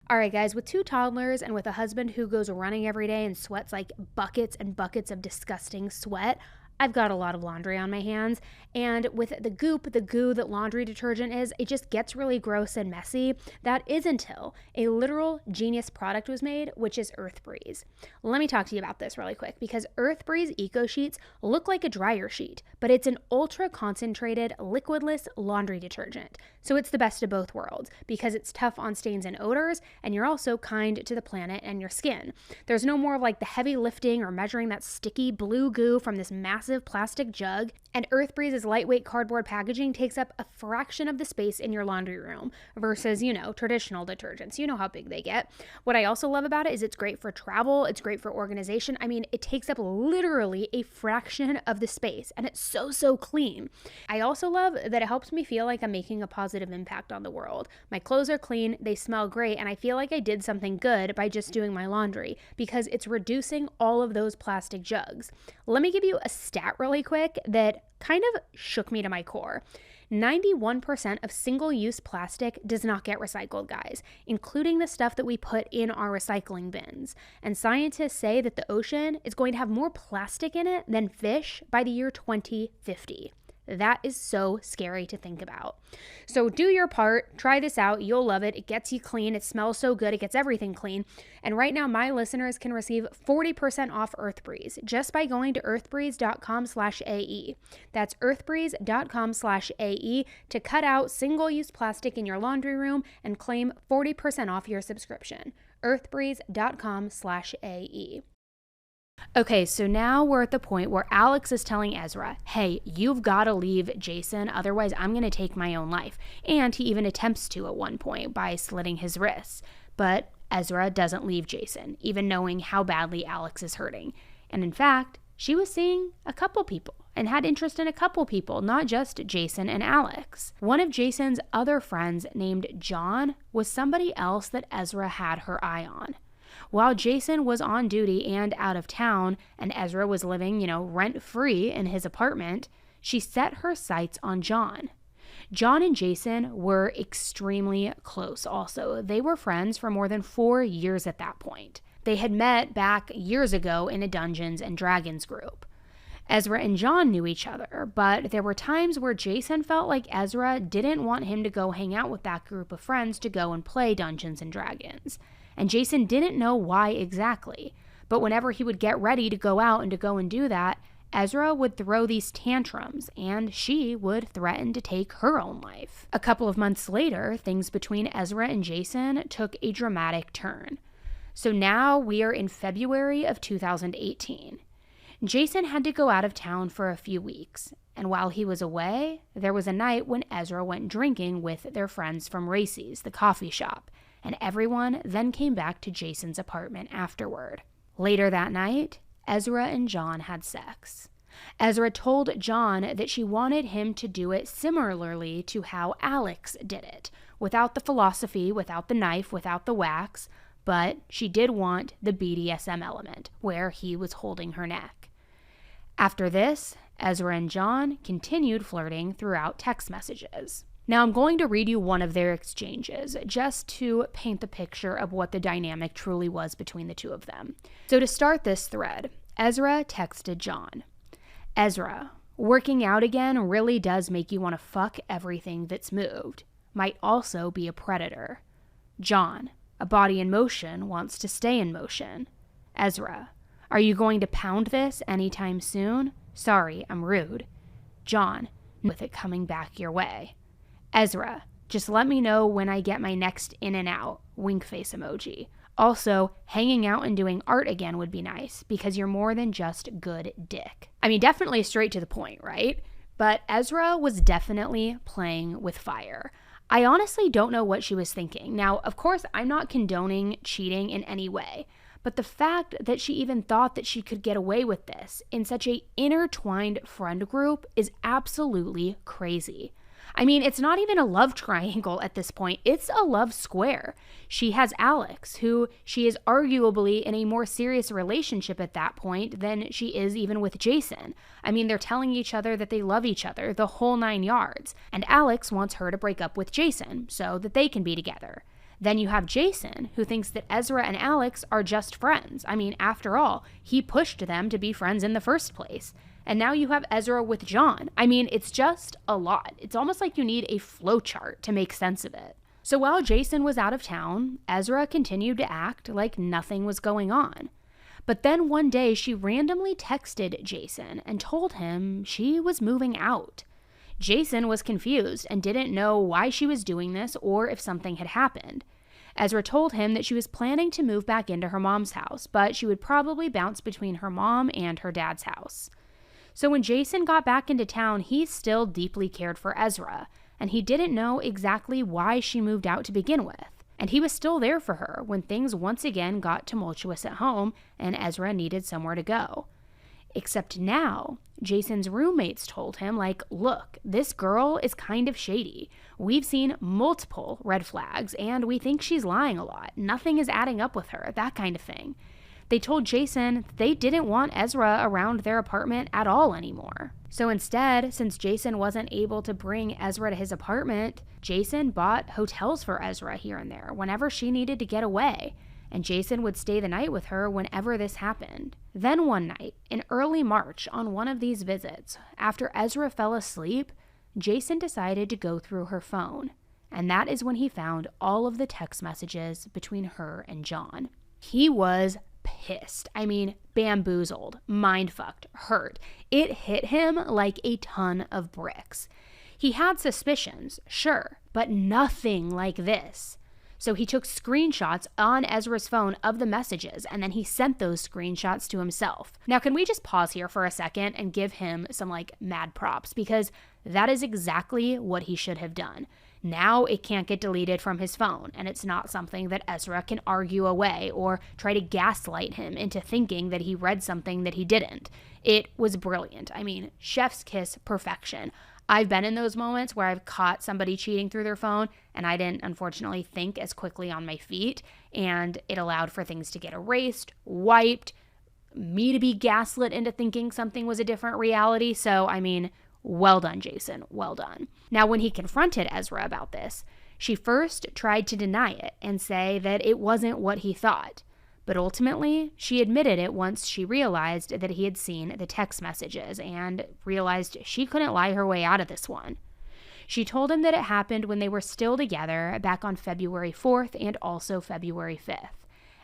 All right, guys, with 2 toddlers and with a husband who goes running every day and sweats like buckets and buckets of disgusting sweat, I've got a lot of laundry on my hands, and with the goop, the goo that laundry detergent is, it just gets really gross and messy. That is until a literal genius product was made, which is Earth Breeze. Let me talk to you about this really quick, because Earth Breeze Eco Sheets look like a dryer sheet, but it's an ultra-concentrated, liquidless laundry detergent. So it's the best of both worlds, because it's tough on stains and odors, and you're also kind to the planet and your skin. There's no more of like the heavy lifting or measuring that sticky blue goo from this massive massive plastic jug, and Earthbreeze's lightweight cardboard packaging takes up a fraction of the space in your laundry room versus, traditional detergents. You know how big they get. What I also love about it is it's great for travel, it's great for organization. I mean, it takes up literally a fraction of the space, and it's so clean. I also love that it helps me feel like I'm making a positive impact on the world. My clothes are clean, they smell great, and I feel like I did something good by just doing my laundry because it's reducing all of those plastic jugs. Let me give you a stat really quick that kind of shook me to my core. 91% of single-use plastic does not get recycled, guys, including the stuff that we put in our recycling bins. And scientists say that the ocean is going to have more plastic in it than fish by the year 2050. That is so scary to think about. So do your part. Try this out. You'll love it. It gets you clean. It smells so good. It gets everything clean. And right now, my listeners can receive 40% off Earthbreeze just by going to earthbreeze.com/AE. That's earthbreeze.com/AE to cut out single-use plastic in your laundry room and claim 40% off your subscription. earthbreeze.com/AE. Okay, so now we're at the point where Alex is telling Ezra, hey, you've got to leave Jason, otherwise I'm going to take my own life. And he even attempts to at one point by slitting his wrists. But Ezra doesn't leave Jason, even knowing how badly Alex is hurting. And in fact, she was seeing a couple people and had interest in a couple people, not just Jason and Alex. One of Jason's other friends named John was somebody else that Ezra had her eye on. While Jason was on duty and out of town, and Ezra was living, rent-free in his apartment, she set her sights on John. John and Jason were extremely close also. They were friends for more than 4 years at that point. They had met back years ago in a Dungeons and Dragons group. Ezra and John knew each other, but there were times where Jason felt like Ezra didn't want him to go hang out with that group of friends to go and play Dungeons and Dragons. And Jason didn't know why exactly, but whenever he would get ready to go out and to go and do that, Ezra would throw these tantrums, and she would threaten to take her own life. A couple of months later, things between Ezra and Jason took a dramatic turn. So now we are in February of 2018. Jason had to go out of town for a few weeks, and while he was away, there was a night when Ezra went drinking with their friends from Racy's, the coffee shop, and everyone then came back to Jason's apartment afterward. Later that night, Ezra and John had sex. Ezra told John that she wanted him to do it similarly to how Alex did it, without the philosophy, without the knife, without the wax, but she did want the BDSM element, where he was holding her neck. After this, Ezra and John continued flirting throughout text messages. Now I'm going to read you one of their exchanges, just to paint the picture of what the dynamic truly was between the two of them. So to start this thread, Ezra texted John, Ezra, working out again really does make you want to fuck everything that's moved. Might also be a predator. John, a body in motion wants to stay in motion. Ezra, are you going to pound this anytime soon? Sorry, I'm rude. John, with it coming back your way. Ezra, just let me know when I get my next in and out, wink face emoji. Also, hanging out and doing art again would be nice because you're more than just good dick. I mean, definitely straight to the point, right? But Ezra was definitely playing with fire. I honestly don't know what she was thinking. Now, of course, I'm not condoning cheating in any way, but the fact that she even thought that she could get away with this in such a intertwined friend group is absolutely crazy. I mean, it's not even a love triangle at this point. It's a love square. She has Alex, who she is arguably in a more serious relationship at that point than she is even with Jason. I mean, they're telling each other that they love each other, the whole 9 yards. And Alex wants her to break up with Jason so that they can be together. Then you have Jason, who thinks that Ezra and Alex are just friends. I mean, after all, he pushed them to be friends in the first place. And now you have Ezra with John. I mean, it's just a lot. It's almost like you need a flowchart to make sense of it. So while Jason was out of town, Ezra continued to act like nothing was going on. But then one day she randomly texted Jason and told him she was moving out. Jason was confused and didn't know why she was doing this or if something had happened. Ezra told him that she was planning to move back into her mom's house, but she would probably bounce between her mom and her dad's house. So when Jason got back into town, he still deeply cared for Ezra, and he didn't know exactly why she moved out to begin with. And he was still there for her when things once again got tumultuous at home and Ezra needed somewhere to go. Except now, Jason's roommates told him, like, look, this girl is kind of shady. We've seen multiple red flags, and we think she's lying a lot. Nothing is adding up with her, that kind of thing. They told Jason they didn't want Ezra around their apartment at all anymore. So instead, since Jason wasn't able to bring Ezra to his apartment, Jason bought hotels for Ezra here and there whenever she needed to get away, and Jason would stay the night with her whenever this happened. Then one night, in early March, on one of these visits, after Ezra fell asleep, Jason decided to go through her phone, and that is when he found all of the text messages between her and John. He was pissed. I mean, bamboozled, mind-fucked, hurt. It hit him like a ton of bricks. He had suspicions, sure, but nothing like this. So he took screenshots on Ezra's phone of the messages, and then he sent those screenshots to himself. Now, can we just pause here for a second and give him some, mad props? Because that is exactly what he should have done. Now it can't get deleted from his phone, and it's not something that Ezra can argue away or try to gaslight him into thinking that he read something that he didn't. It was brilliant. I mean, chef's kiss perfection. I've been in those moments where I've caught somebody cheating through their phone, and I didn't, unfortunately, think as quickly on my feet, and it allowed for things to get erased, wiped, me to be gaslit into thinking something was a different reality. So, I mean, well done, Jason. Well done. Now, when he confronted Ezra about this, she first tried to deny it and say that it wasn't what he thought. But ultimately, she admitted it once she realized that he had seen the text messages and realized she couldn't lie her way out of this one. She told him that it happened when they were still together back on February 4th and also February 5th.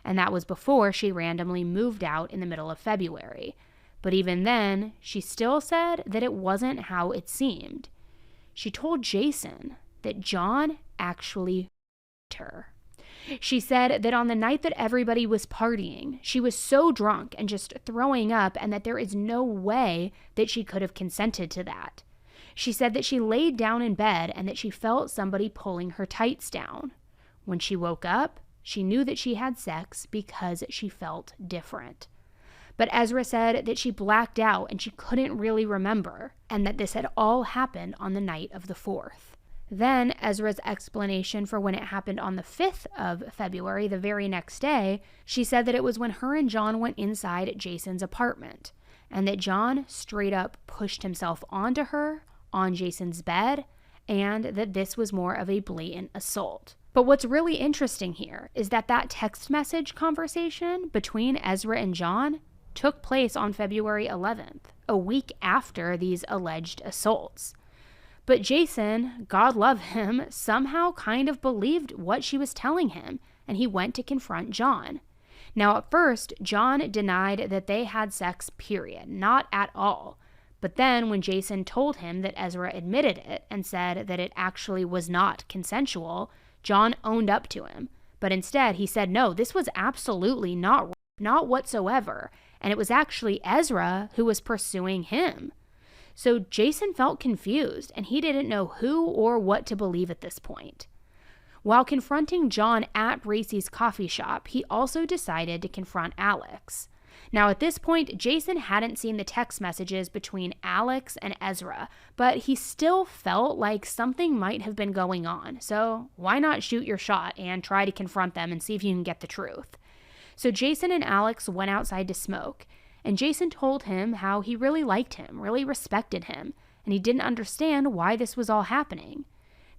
And that was before she randomly moved out in the middle of February. But even then, she still said that it wasn't how it seemed. She told Jason that John actually her. She said that on the night that everybody was partying, she was so drunk and just throwing up, and that there is no way that she could have consented to that. She said that she laid down in bed and that she felt somebody pulling her tights down. When she woke up, she knew that she had sex because she felt different. But Ezra said that she blacked out and she couldn't really remember, and that this had all happened on the night of the 4th. Then Ezra's explanation for when it happened on the 5th of February, the very next day, she said that it was when her and John went inside Jason's apartment, and that John straight up pushed himself onto her, on Jason's bed, and that this was more of a blatant assault. But what's really interesting here is that text message conversation between Ezra and John took place on February 11th, a week after these alleged assaults. But Jason, God love him, somehow kind of believed what she was telling him, and he went to confront John. Now, at first, John denied that they had sex, period, not at all. But then when Jason told him that Ezra admitted it and said that it actually was not consensual, John owned up to him. But instead, he said, no, this was absolutely not whatsoever, and it was actually Ezra who was pursuing him. So Jason felt confused, and he didn't know who or what to believe at this point. While confronting John at Racy's coffee shop, he also decided to confront Alex. Now, at this point, Jason hadn't seen the text messages between Alex and Ezra, but he still felt like something might have been going on. So why not shoot your shot and try to confront them and see if you can get the truth? So Jason and Alex went outside to smoke, and Jason told him how he really liked him, really respected him, and he didn't understand why this was all happening.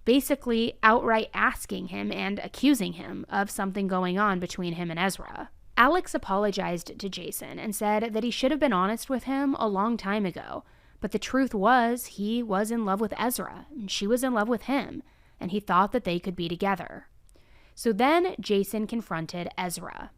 Basically, outright asking him and accusing him of something going on between him and Ezra. Alex apologized to Jason and said that he should have been honest with him a long time ago, but the truth was he was in love with Ezra, and she was in love with him, and he thought that they could be together. So then Jason confronted Ezra,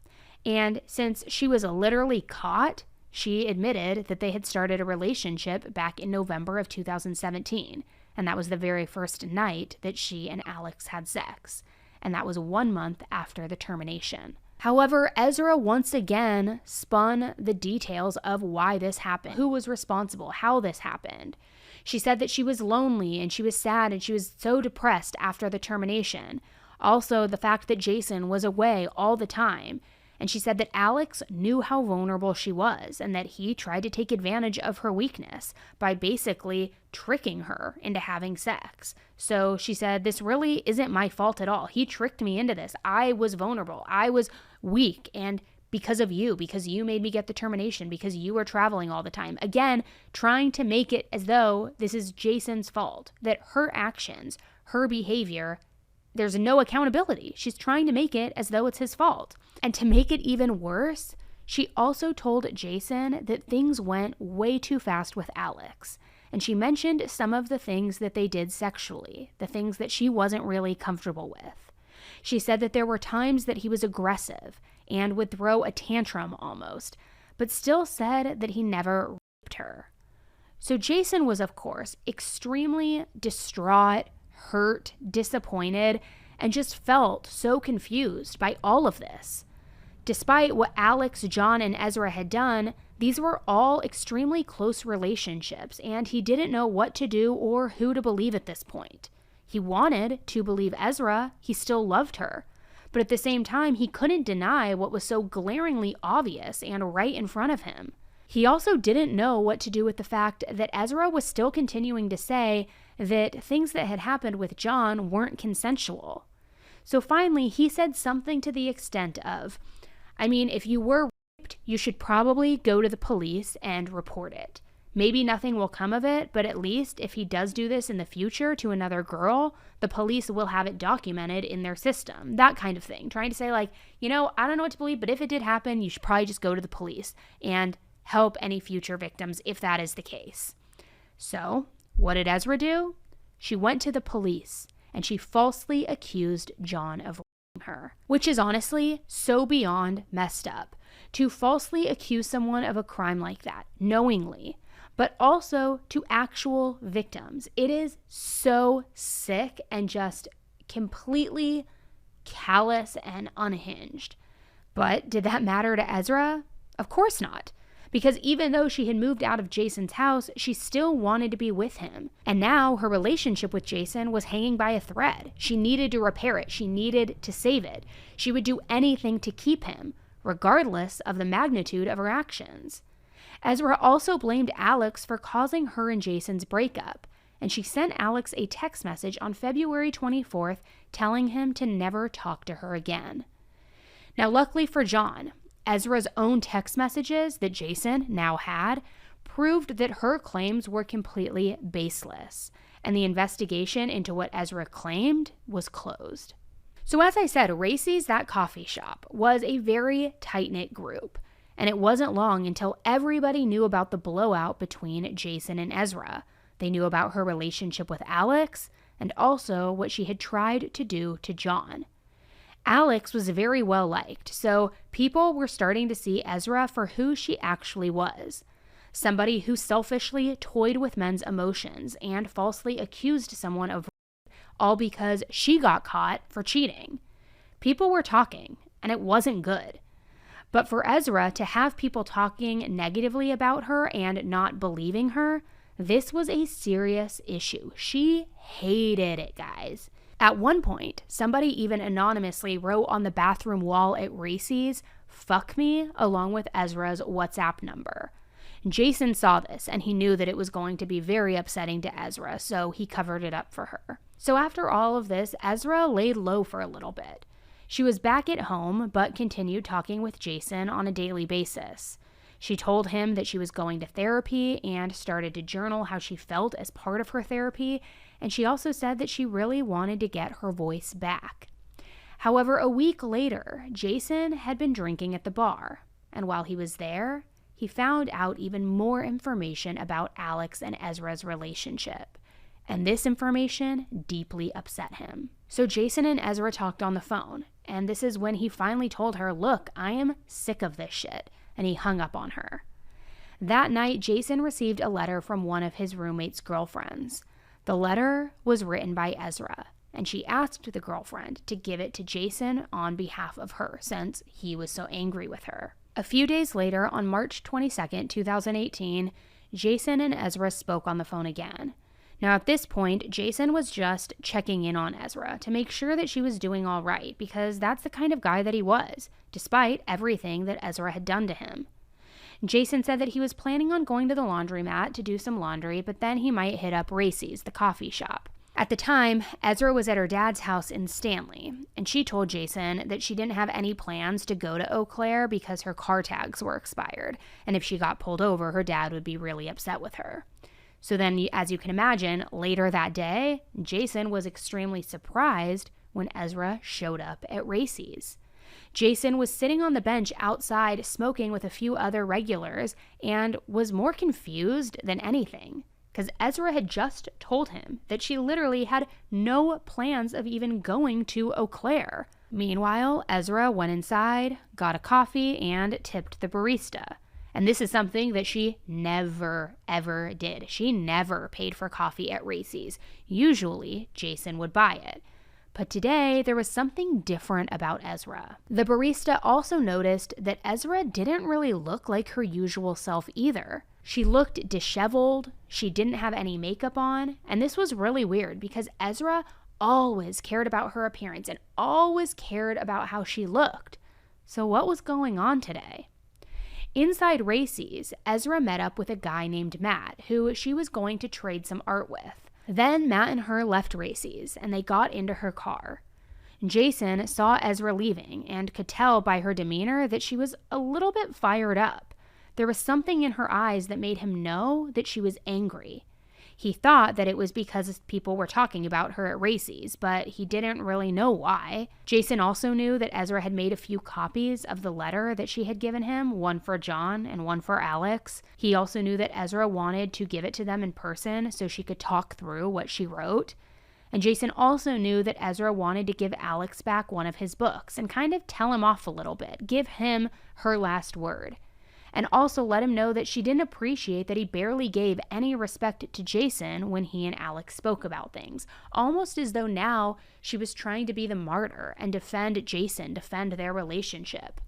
and since she was literally caught, she admitted that they had started a relationship back in November of 2017, and that was the very first night that she and Alex had sex, and that was 1 month after the termination. However, Ezra once again spun the details of why this happened, who was responsible, how this happened. She said that she was lonely and she was sad and she was so depressed after the termination. Also, the fact that Jason was away all the time. And she said that Alex knew how vulnerable she was and that he tried to take advantage of her weakness by basically tricking her into having sex. So she said, this really isn't my fault at all. He tricked me into this. I was vulnerable. I was weak. And because of you, because you made me get the termination, because you were traveling all the time. Again, trying to make it as though this is Jason's fault, that her actions, her behavior, there's no accountability. She's trying to make it as though it's his fault. And to make it even worse, she also told Jason that things went way too fast with Alex. And she mentioned some of the things that they did sexually, the things that she wasn't really comfortable with. She said that there were times that he was aggressive and would throw a tantrum almost, but still said that he never raped her. So Jason was, of course, extremely distraught, hurt, disappointed, and just felt so confused by all of this. Despite what Alex, John, and Ezra had done, these were all extremely close relationships, and he didn't know what to do or who to believe at this point. He wanted to believe Ezra, he still loved her, but at the same time, he couldn't deny what was so glaringly obvious and right in front of him. He also didn't know what to do with the fact that Ezra was still continuing to say that things that had happened with John weren't consensual. So finally, he said something to the extent of, if you were raped, you should probably go to the police and report it. Maybe nothing will come of it, but at least if he does do this in the future to another girl, the police will have it documented in their system. That kind of thing. Trying to say I don't know what to believe, but if it did happen, you should probably just go to the police and help any future victims if that is the case. So, what did Ezra do? She went to the police and she falsely accused John of raping her, which is honestly so beyond messed up. To falsely accuse someone of a crime like that, knowingly, but also to actual victims. It is so sick and just completely callous and unhinged. But did that matter to Ezra? Of course not. Because even though she had moved out of Jason's house, she still wanted to be with him. And now her relationship with Jason was hanging by a thread. She needed to repair it. She needed to save it. She would do anything to keep him, regardless of the magnitude of her actions. Ezra also blamed Alex for causing her and Jason's breakup, and she sent Alex a text message on February 24th telling him to never talk to her again. Now, luckily for John, Ezra's own text messages that Jason now had proved that her claims were completely baseless, and the investigation into what Ezra claimed was closed. So as I said, Racy's That Coffee Shop was a very tight-knit group, and it wasn't long until everybody knew about the blowout between Jason and Ezra. They knew about her relationship with Alex, and also what she had tried to do to John. Alex was very well liked, so people were starting to see Ezra for who she actually was. Somebody who selfishly toyed with men's emotions and falsely accused someone of rape, all because she got caught for cheating. People were talking, and it wasn't good. But for Ezra to have people talking negatively about her and not believing her, this was a serious issue. She hated it, guys. At one point, somebody even anonymously wrote on the bathroom wall at Racy's, "Fuck me," along with Ezra's WhatsApp number. Jason saw this, and he knew that it was going to be very upsetting to Ezra, so he covered it up for her. So after all of this, Ezra laid low for a little bit. She was back at home, but continued talking with Jason on a daily basis. She told him that she was going to therapy and started to journal how she felt as part of her therapy, and she also said that she really wanted to get her voice back. However, a week later, Jason had been drinking at the bar, and while he was there, he found out even more information about Alex and Ezra's relationship, and this information deeply upset him. So Jason and Ezra talked on the phone, and this is when he finally told her, "Look, I am sick of this shit," and he hung up on her. That night, Jason received a letter from one of his roommate's girlfriends. The letter was written by Ezra, and she asked the girlfriend to give it to Jason on behalf of her since he was so angry with her. A few days later, on March 22nd, 2018, Jason and Ezra spoke on the phone again. Now at this point, Jason was just checking in on Ezra to make sure that she was doing all right, because that's the kind of guy that he was, despite everything that Ezra had done to him. Jason said that he was planning on going to the laundromat to do some laundry, but then he might hit up Racy's, the coffee shop. At the time, Ezra was at her dad's house in Stanley, and she told Jason that she didn't have any plans to go to Eau Claire because her car tags were expired, and if she got pulled over, her dad would be really upset with her. So then, as you can imagine, later that day, Jason was extremely surprised when Ezra showed up at Racy's. Jason was sitting on the bench outside smoking with a few other regulars and was more confused than anything, because Ezra had just told him that she literally had no plans of even going to Eau Claire. Meanwhile, Ezra went inside, got a coffee, and tipped the barista. And this is something that she never, ever did. She never paid for coffee at Racy's. Usually, Jason would buy it. But today, there was something different about Ezra. The barista also noticed that Ezra didn't really look like her usual self either. She looked disheveled, she didn't have any makeup on, and this was really weird because Ezra always cared about her appearance and always cared about how she looked. So what was going on today? Inside Racy's, Ezra met up with a guy named Matt, who she was going to trade some art with. Then Matt and her left Racy's, and they got into her car. Jason saw Ezra leaving and could tell by her demeanor that she was a little bit fired up. There was something in her eyes that made him know that she was angry. He thought that it was because people were talking about her at Racy's, but he didn't really know why. Jason also knew that Ezra had made a few copies of the letter that she had given him, one for John and one for Alex. He also knew that Ezra wanted to give it to them in person so she could talk through what she wrote. And Jason also knew that Ezra wanted to give Alex back one of his books and kind of tell him off a little bit, give him her last word. And also let him know that she didn't appreciate that he barely gave any respect to Jason when he and Alex spoke about things, almost as though now she was trying to be the martyr and defend Jason, defend their relationship.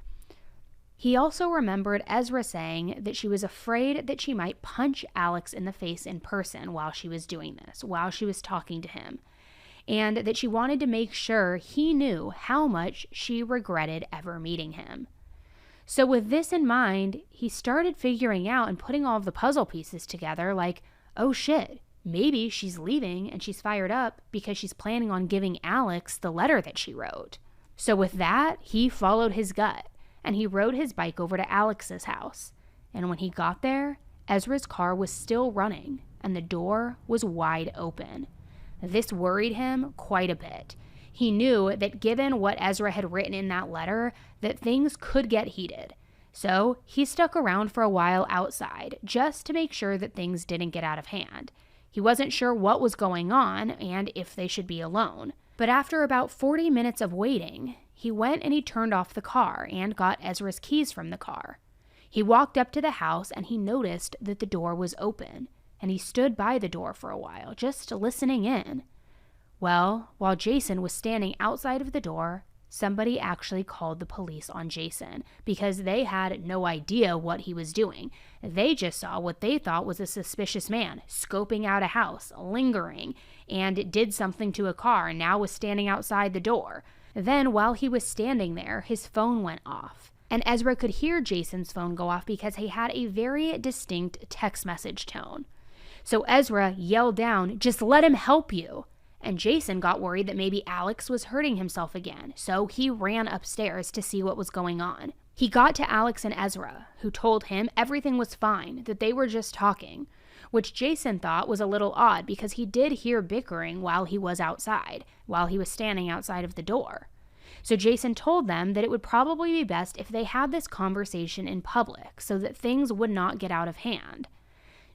He also remembered Ezra saying that she was afraid that she might punch Alex in the face in person while she was doing this, while she was talking to him, and that she wanted to make sure he knew how much she regretted ever meeting him. So with this in mind, he started figuring out and putting all of the puzzle pieces together like, oh shit, maybe she's leaving and she's fired up because she's planning on giving Alex the letter that she wrote. So with that, he followed his gut and he rode his bike over to Alex's house. And when he got there, Ezra's car was still running and the door was wide open. This worried him quite a bit. He knew that given what Ezra had written in that letter, that things could get heated. So he stuck around for a while outside, just to make sure that things didn't get out of hand. He wasn't sure what was going on and if they should be alone. But after about 40 minutes of waiting, he went and he turned off the car and got Ezra's keys from the car. He walked up to the house and he noticed that the door was open, and he stood by the door for a while, just listening in. Well, while Jason was standing outside of the door, somebody actually called the police on Jason because they had no idea what he was doing. They just saw what they thought was a suspicious man scoping out a house, lingering, and did something to a car and now was standing outside the door. Then, while he was standing there, his phone went off. And Ezra could hear Jason's phone go off because he had a very distinct text message tone. So Ezra yelled down, "Just let him help you." And Jason got worried that maybe Alex was hurting himself again, so he ran upstairs to see what was going on. He got to Alex and Ezra, who told him everything was fine, that they were just talking, which Jason thought was a little odd because he did hear bickering while he was outside, while he was standing outside of the door. So Jason told them that it would probably be best if they had this conversation in public so that things would not get out of hand.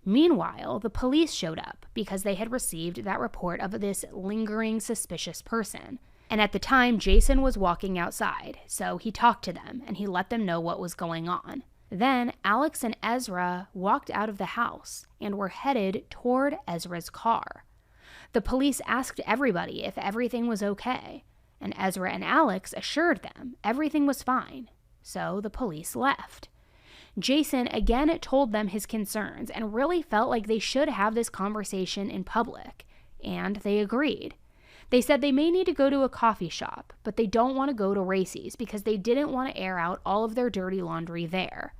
Meanwhile, the police showed up because they had received that report of this lingering suspicious person. And at the time, Jason was walking outside, so he talked to them and he let them know what was going on. Then Alex and Ezra walked out of the house and were headed toward Ezra's car. The police asked everybody if everything was okay, and Ezra and Alex assured them everything was fine, so the police left. Jason again told them his concerns and really felt like they should have this conversation in public, and they agreed. They said they may need to go to a coffee shop, but they don't want to go to Racy's because they didn't want to air out all of their dirty laundry there.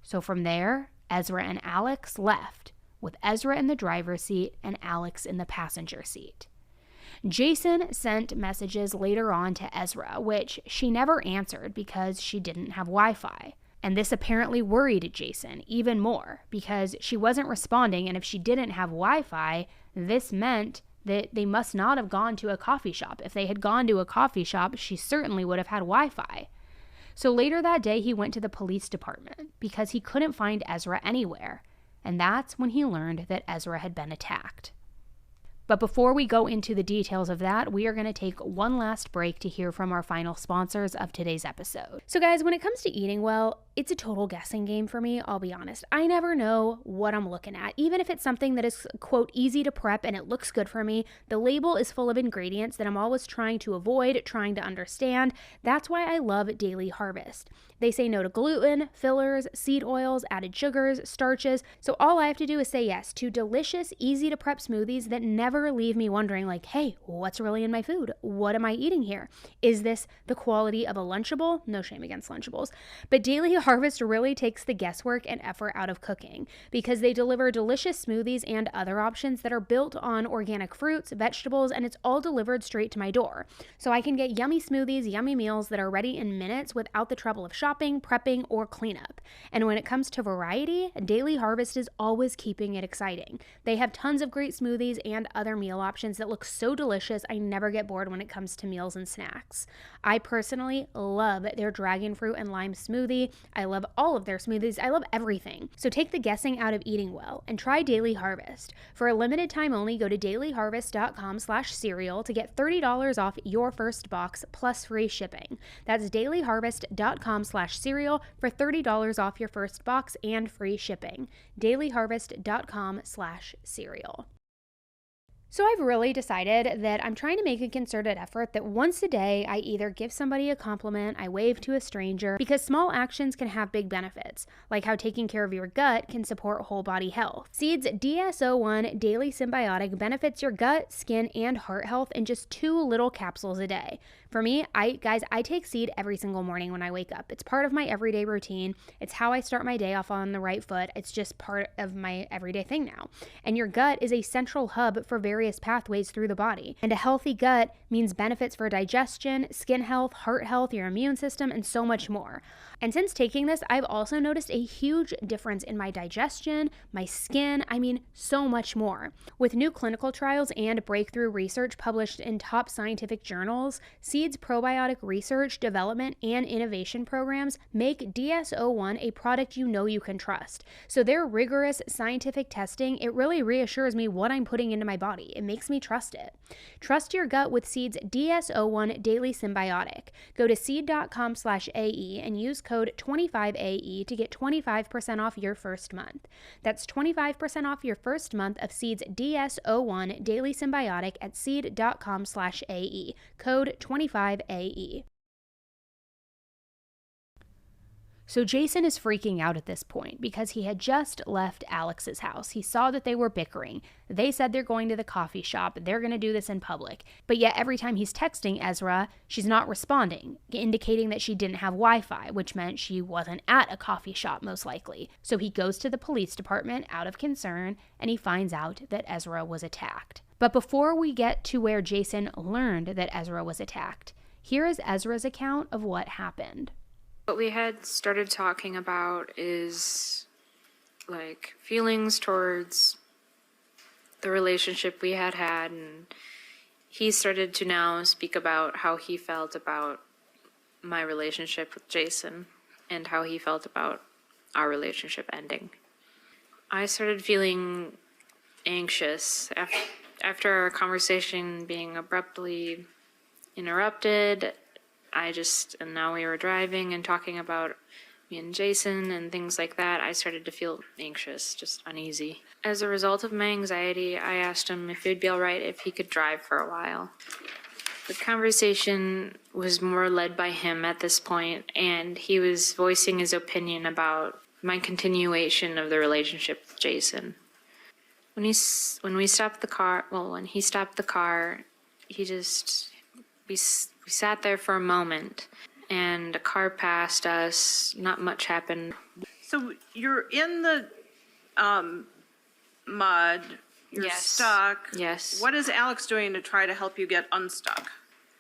So from there, Ezra and Alex left, with Ezra in the driver's seat and Alex in the passenger seat. Jason sent messages later on to Ezra, which she never answered because she didn't have Wi-Fi. And this apparently worried Jason even more because she wasn't responding, and if she didn't have Wi-Fi, this meant that they must not have gone to a coffee shop. If they had gone to a coffee shop, she certainly would have had Wi-Fi. So later that day, he went to the police department because he couldn't find Ezra anywhere. And that's when he learned that Ezra had been attacked. But before we go into the details of that, we are going to take one last break to hear from our final sponsors of today's episode. So guys, when it comes to eating well, it's a total guessing game for me, I'll be honest. I never know what I'm looking at. Even if it's something that is, quote, easy to prep and it looks good for me, the label is full of ingredients that I'm always trying to avoid, trying to understand. That's why I love Daily Harvest. They say no to gluten, fillers, seed oils, added sugars, starches. So all I have to do is say yes to delicious, easy to prep smoothies that never leave me wondering like, hey, what's really in my food? What am I eating here? Is this the quality of a Lunchable? No shame against Lunchables. But Daily Harvest really takes the guesswork and effort out of cooking because they deliver delicious smoothies and other options that are built on organic fruits, vegetables, and it's all delivered straight to my door. So I can get yummy smoothies, yummy meals that are ready in minutes without the trouble of shopping, prepping, or cleanup. And when it comes to variety, Daily Harvest is always keeping it exciting. They have tons of great smoothies and other meal options that look so delicious I never get bored when it comes to meals and snacks. I personally love their dragon fruit and lime smoothie. I love all of their smoothies. I love everything. So take the guessing out of eating well and try Daily Harvest. For a limited time only, go to dailyharvest.com/cereal to get $30 off your first box plus free shipping. That's dailyharvest.com/cereal for $30 off your first box and free shipping. dailyharvest.com/cereal. So I've really decided that I'm trying to make a concerted effort that once a day I either give somebody a compliment, I wave to a stranger, because small actions can have big benefits, like how taking care of your gut can support whole body health. Seed's DS-01 Daily Symbiotic benefits your gut, skin, and heart health in just 2 little capsules a day. For me, I take Seed every single morning when I wake up. It's part of my everyday routine. It's how I start my day off on the right foot. It's just part of my everyday thing now. And your gut is a central hub for various pathways through the body. And a healthy gut means benefits for digestion, skin health, heart health, your immune system, and so much more. And since taking this, I've also noticed a huge difference in my digestion, my skin, so much more. With new clinical trials and breakthrough research published in top scientific journals, Seed's probiotic research, development, and innovation programs make DS-01 a product you know you can trust. So their rigorous scientific testing, it really reassures me what I'm putting into my body. It makes me trust it. Trust your gut with Seed's DS-01 Daily Symbiotic. Go to seed.com/AE and use code 25AE to get 25% off your first month. That's 25% off your first month of Seed's DS-01 Daily Symbiotic at seed.com/AE. Code 25AE. So Jason is freaking out at this point because he had just left Alex's house. He saw that they were bickering. They said they're going to the coffee shop. They're going to do this in public. But yet every time he's texting Ezra, she's not responding, indicating that she didn't have Wi-Fi, which meant she wasn't at a coffee shop most likely. So he goes to the police department out of concern, and he finds out that Ezra was attacked. But before we get to where Jason learned that Ezra was attacked, here is Ezra's account of what happened. What we had started talking about is like feelings towards the relationship we had had, and he started to now speak about how he felt about my relationship with Jason and how he felt about our relationship ending. I started feeling anxious after our conversation being abruptly interrupted. And now we were driving and talking about me and Jason and things like that, I started to feel anxious, just uneasy. As a result of my anxiety, I asked him if it'd be all right if he could drive for a while. The conversation was more led by him at this point, and he was voicing his opinion about my continuation of the relationship with Jason. When he stopped the car, we sat there for a moment, and a car passed us. Not much happened. So you're in the mud, you're Yes. stuck. Yes. What is Alex doing to try to help you get unstuck?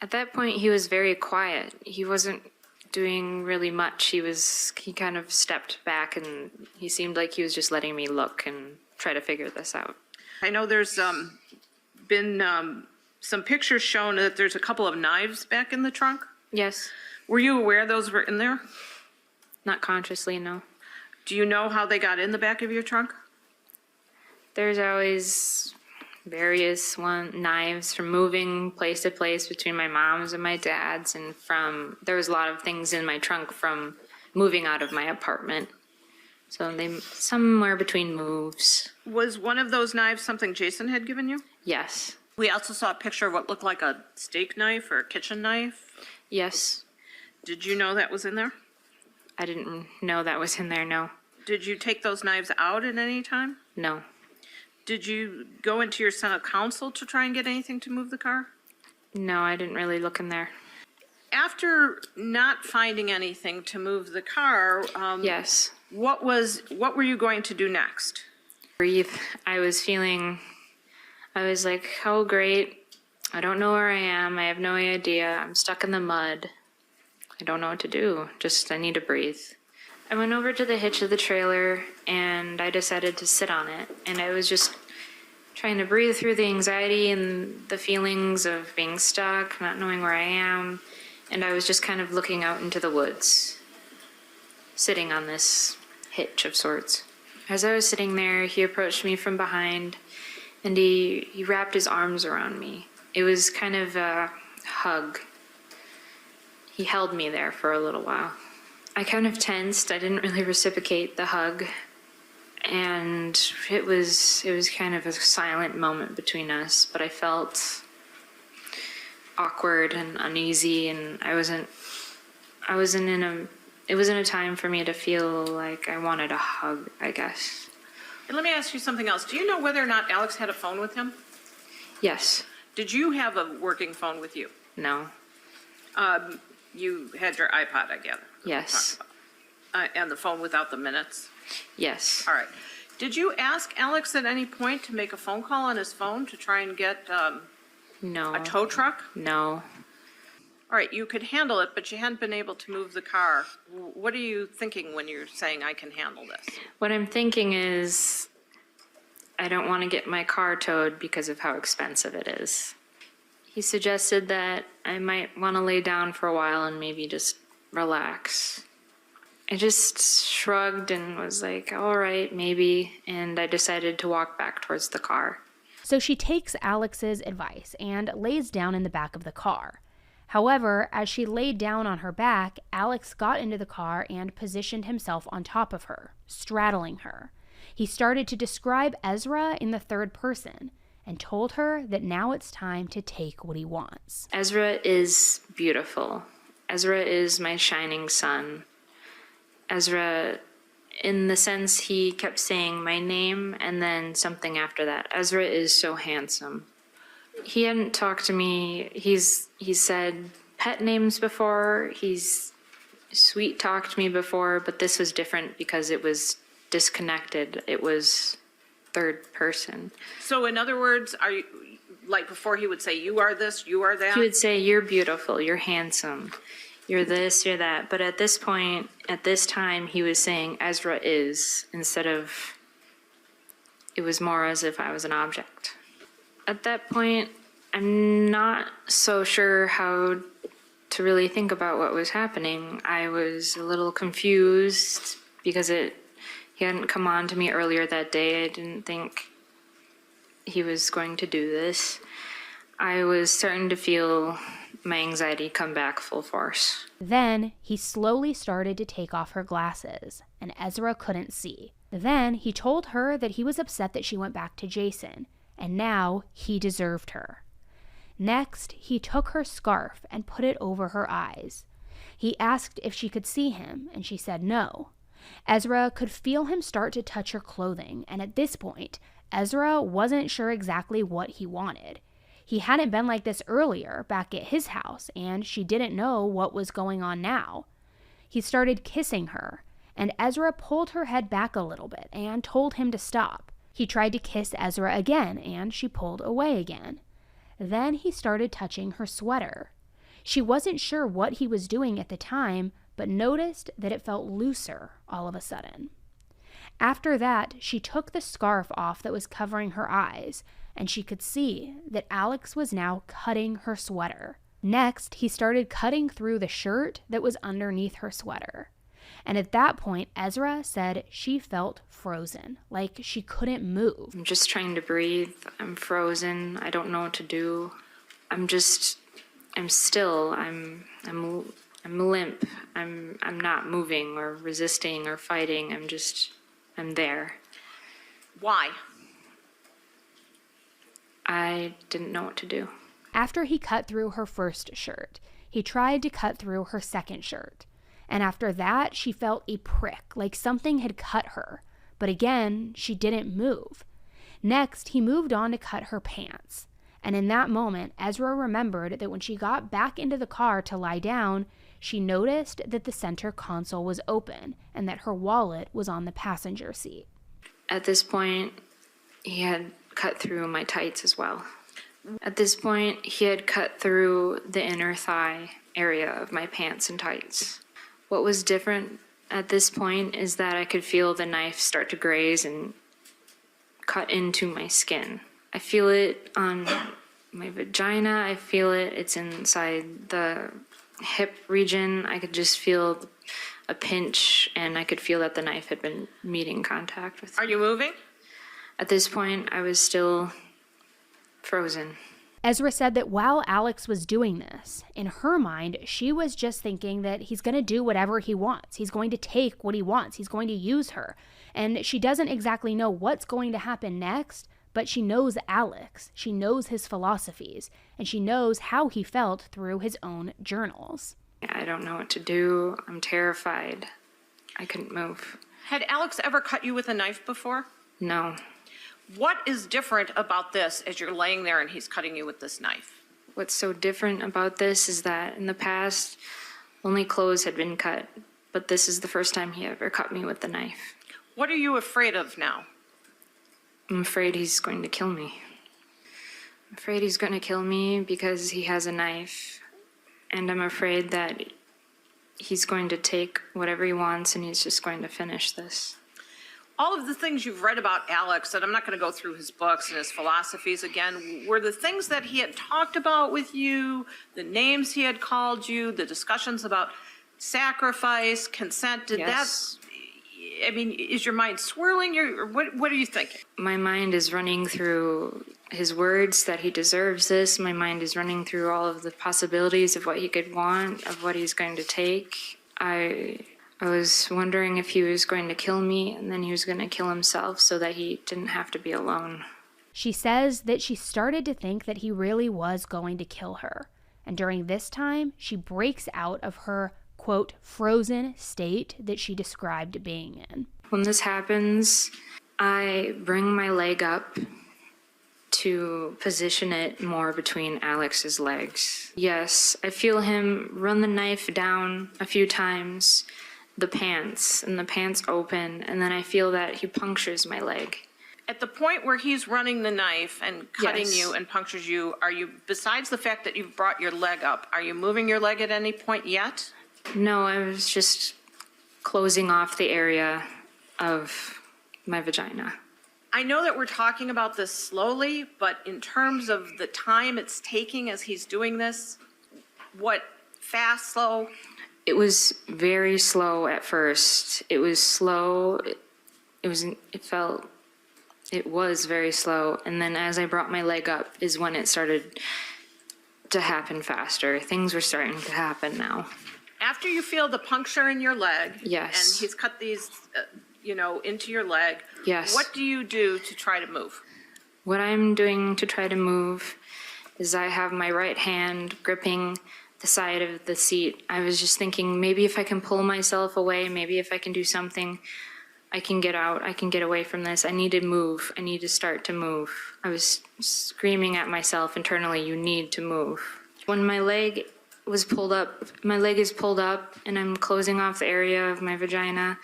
At that point, he was very quiet. He wasn't doing really much. He kind of stepped back, and he seemed like he was just letting me look and try to figure this out. I know there's been some pictures shown that there's a couple of knives back in the trunk. Yes. Were you aware those were in there? Not consciously, no. Do you know how they got in the back of your trunk? There's always various knives from moving place to place between my mom's and my dad's, and there was a lot of things in my trunk from moving out of my apartment. So somewhere between moves. Was one of those knives something Jason had given you? Yes. We also saw a picture of what looked like a steak knife or a kitchen knife. Yes. Did you know that was in there? I didn't know that was in there, no. Did you take those knives out at any time? No. Did you go into your Senate council to try and get anything to move the car? No, I didn't really look in there. After not finding anything to move the car, Yes. what were you going to do next? Breathe. I was like, oh great, I don't know where I am, I have no idea, I'm stuck in the mud. I don't know what to do, I need to breathe. I went over to the hitch of the trailer and I decided to sit on it, and I was just trying to breathe through the anxiety and the feelings of being stuck, not knowing where I am, and I was just kind of looking out into the woods, sitting on this hitch of sorts. As I was sitting there, he approached me from behind, and he wrapped his arms around me. It was kind of a hug. He held me there for a little while. I kind of tensed. I didn't really reciprocate the hug, and it was kind of a silent moment between us, but I felt awkward and uneasy, and it wasn't a time for me to feel like I wanted a hug, I guess. And let me ask you something else. Do you know whether or not Alex had a phone with him? Yes. Did you have a working phone with you? No. You had your iPod, I gather. Yes. And the phone without the minutes? Yes. All right. Did you ask Alex at any point to make a phone call on his phone to try and get No. a tow truck? No. All right, you could handle it, but you hadn't been able to move the car. What are you thinking when you're saying, I can handle this? What I'm thinking is I don't want to get my car towed because of how expensive it is. He suggested that I might want to lay down for a while and maybe just relax. I just shrugged and was like, all right, maybe, and I decided to walk back towards the car. So she takes Alex's advice and lays down in the back of the car. However, as she laid down on her back, Alex got into the car and positioned himself on top of her, straddling her. He started to describe Ezra in the third person and told her that now it's time to take what he wants. Ezra is beautiful. Ezra is my shining sun. Ezra, in the sense he kept saying my name and then something after that. Ezra is so handsome. He hadn't talked to me. He's said pet names before. He's sweet talked me before, but this was different because it was disconnected. It was third person. So in other words, are you, like before he would say, you are this, you are that? He would say, you're beautiful, you're handsome, you're this, you're that. But at this point, at this time, he was saying Ezra is, instead of, it was more as if I was an object. At that point, I'm not so sure how to really think about what was happening. I was a little confused because he hadn't come on to me earlier that day. I didn't think he was going to do this. I was starting to feel my anxiety come back full force. Then he slowly started to take off her glasses, and Ezra couldn't see. Then he told her that he was upset that she went back to Jason, and now he deserved her. Next, he took her scarf and put it over her eyes. He asked if she could see him, and she said no. Ezra could feel him start to touch her clothing, and at this point, Ezra wasn't sure exactly what he wanted. He hadn't been like this earlier back at his house, and she didn't know what was going on now. He started kissing her, and Ezra pulled her head back a little bit and told him to stop. He tried to kiss Ezra again, and she pulled away again. Then he started touching her sweater. She wasn't sure what he was doing at the time, but noticed that it felt looser all of a sudden. After that, she took the scarf off that was covering her eyes, and she could see that Alex was now cutting her sweater. Next, he started cutting through the shirt that was underneath her sweater. And at that point, Ezra said she felt frozen, like she couldn't move. I'm just trying to breathe. I'm frozen. I don't know what to do. I'm still. I'm limp. I'm not moving or resisting or fighting. I'm there. Why? I didn't know what to do. After he cut through her first shirt, he tried to cut through her second shirt. And after that, she felt a prick, like something had cut her. But again, she didn't move. Next, he moved on to cut her pants. And in that moment, Ezra remembered that when she got back into the car to lie down, she noticed that the center console was open and that her wallet was on the passenger seat. At this point, he had cut through my tights as well. At this point, he had cut through the inner thigh area of my pants and tights. What was different at this point is that I could feel the knife start to graze and cut into my skin. I feel it on my vagina. I feel it. It's inside the hip region. I could just feel a pinch, and I could feel that the knife had been meeting contact with me. Are you moving? At this point, I was still frozen. Ezra said that while Alex was doing this, in her mind, she was just thinking that he's going to do whatever he wants. He's going to take what he wants. He's going to use her. And she doesn't exactly know what's going to happen next, but she knows Alex. She knows his philosophies, and she knows how he felt through his own journals. I don't know what to do. I'm terrified. I couldn't move. Had Alex ever cut you with a knife before? No. What is different about this as you're laying there and he's cutting you with this knife? What's so different about this is that in the past, only clothes had been cut, but this is the first time he ever cut me with the knife. What are you afraid of now? I'm afraid he's going to kill me. I'm afraid he's going to kill me because he has a knife, and I'm afraid that he's going to take whatever he wants and he's just going to finish this. All of the things you've read about Alex, and I'm not going to go through his books and his philosophies again, were the things that he had talked about with you, the names he had called you, the discussions about sacrifice, consent? Did Yes. that, I mean, is your mind swirling? Or what are you thinking? My mind is running through his words that he deserves this. My mind is running through all of the possibilities of what he could want, of what he's going to take. I was wondering if he was going to kill me and then he was going to kill himself so that he didn't have to be alone. She says that she started to think that he really was going to kill her. And during this time, she breaks out of her, quote, frozen state that she described being in. When this happens, I bring my leg up to position it more between Alex's legs. Yes, I feel him run the knife down a few times, the pants open, and then I feel that he punctures my leg. At the point where he's running the knife and cutting Yes. you and punctures you, are you, besides the fact that you've brought your leg up, are you moving your leg at any point yet? No, I was just closing off the area of my vagina. I know that we're talking about this slowly, but in terms of the time it's taking as he's doing this, what, fast, slow? It was very slow at first. It was slow. It was very slow. And then as I brought my leg up is when it started to happen faster. Things were starting to happen now. After you feel the puncture in your leg. Yes. And he's cut these, into your leg. Yes. What do you do to try to move? What I'm doing to try to move is I have my right hand gripping the side of the seat. I was just thinking, maybe if I can pull myself away, maybe if I can do something, I can get out, I can get away from this. I need to move. I need to start to move. I was screaming at myself internally, you need to move. When my leg was pulled up, my leg is pulled up and I'm closing off the area of my vagina.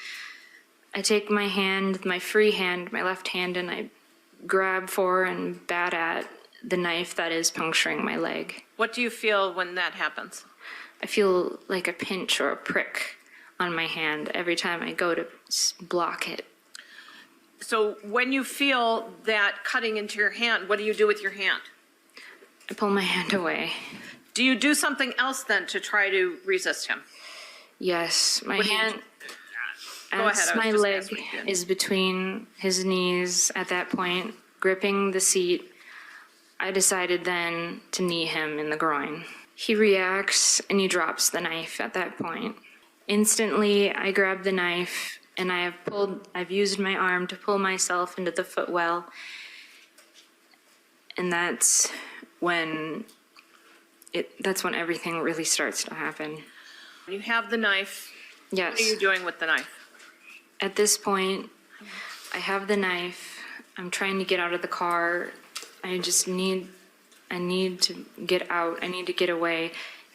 I take my hand, my free hand, my left hand, and I grab for and bat at the knife that is puncturing my leg. What do you feel when that happens? I feel like a pinch or a prick on my hand every time I go to block it. So when you feel that cutting into your hand, what do you do with your hand? I pull my hand away. Do you do something else then to try to resist him? Yes, my What do you hand, do? Go ahead, as I was my just leg asking you. is between his knees at that point, gripping the seat, I decided then to knee him in the groin. He reacts and he drops the knife at that point. Instantly, I grab the knife and I've used my arm to pull myself into the footwell. And that's when everything really starts to happen. You have the knife. Yes. What are you doing with the knife? At this point, I have the knife. I'm trying to get out of the car. I need to get out. I need to get away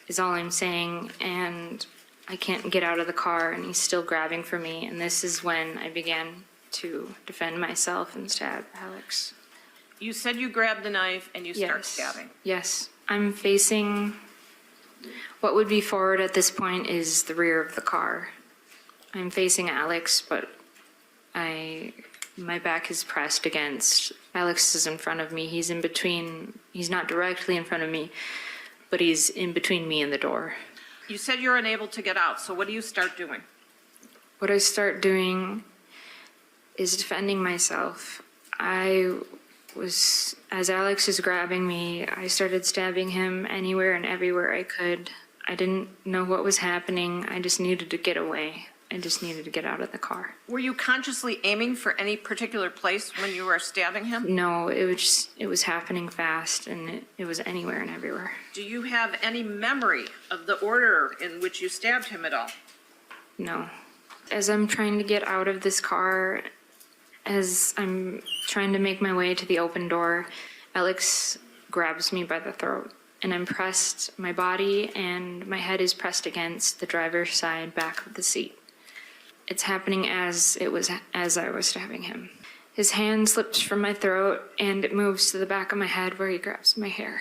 is all I'm saying. And I can't get out of the car and he's still grabbing for me. And this is when I began to defend myself and stab Alex. You said you grabbed the knife and you start Yes. stabbing. Yes. I'm facing, what would be forward at this point is the rear of the car. I'm facing Alex, but my back is pressed against, Alex is in front of me. He's in between, he's not directly in front of me, but he's in between me and the door. You said you're unable to get out, so what do you start doing? What I start doing is defending myself. As Alex is grabbing me, I started stabbing him anywhere and everywhere I could. I didn't know what was happening. I just needed to get away. I just needed to get out of the car. Were you consciously aiming for any particular place when you were stabbing him? No, it was happening fast and it was anywhere and everywhere. Do you have any memory of the order in which you stabbed him at all? No. As I'm trying to get out of this car, as I'm trying to make my way to the open door, Alex grabs me by the throat and I'm pressed, my body and my head is pressed against the driver's side back of the seat. It's happening as I was stabbing him. His hand slips from my throat and it moves to the back of my head where he grabs my hair.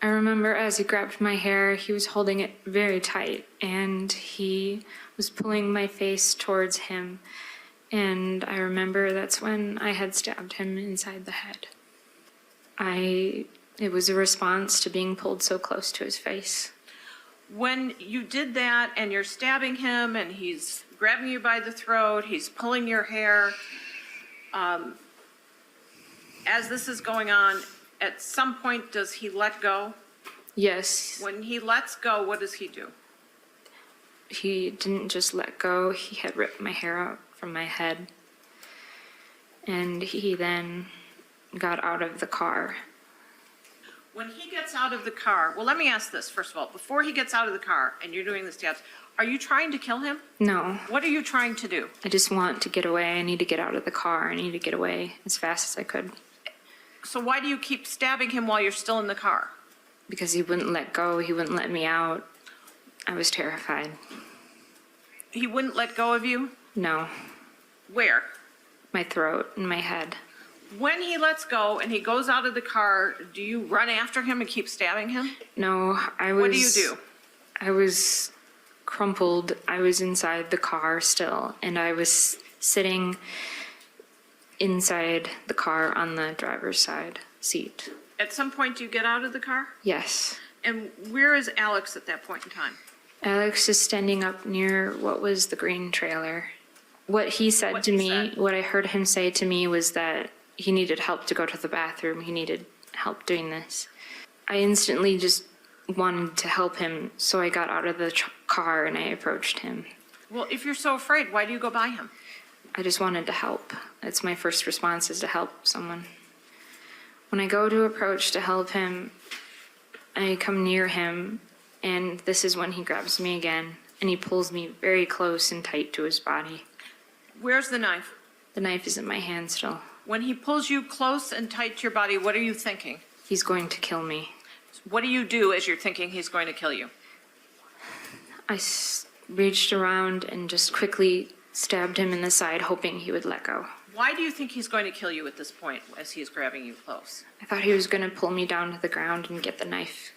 I remember as he grabbed my hair, he was holding it very tight and he was pulling my face towards him. And I remember that's when I had stabbed him inside the head. It was a response to being pulled so close to his face. When you did that and you're stabbing him and he's grabbing you by the throat, he's pulling your hair, as this is going on, at some point does he let go? Yes. When he lets go, what does he do? He didn't just let go, he had ripped my hair out from my head. And he then got out of the car. When he gets out of the car, well, let me ask this, first of all. Before he gets out of the car and you're doing the stabs, are you trying to kill him? No, What are you trying to do? I just want to get away. I need to get out of the car. I need to get away as fast as I could. So why do you keep stabbing him while you're still in the car? Because he wouldn't let go. He wouldn't let me out. I was terrified. He wouldn't let go of you? No, Where? my throat and my head. When he lets go and he goes out of the car, do you run after him and keep stabbing him? No, I was... What do you do? I was crumpled. I was inside the car still, and I was sitting inside the car on the driver's side seat. At some point, do you get out of the car? Yes. And where is Alex at that point in time? Alex is standing up near what was the green trailer. What he said What to he me, said. what I heard him say to me was that he needed help to go to the bathroom. He needed help doing this. I instantly just wanted to help him, so I got out of the car and I approached him. Well, if you're so afraid, why do you go by him? I just wanted to help. That's my first response, is to help someone. When I go to approach to help him, I come near him, and this is when he grabs me again, and he pulls me very close and tight to his body. Where's the knife? The knife is in my hand still. When he pulls you close and tight to your body, what are you thinking? He's going to kill me. What do you do as you're thinking he's going to kill you? I reached around and just quickly stabbed him in the side, hoping he would let go. Why do you think he's going to kill you at this point as he's grabbing you close? I thought he was going to pull me down to the ground and get the knife.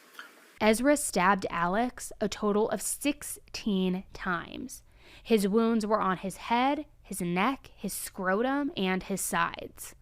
Ezra stabbed Alex a total of 16 times. His wounds were on his head, his neck, his scrotum, and his sides.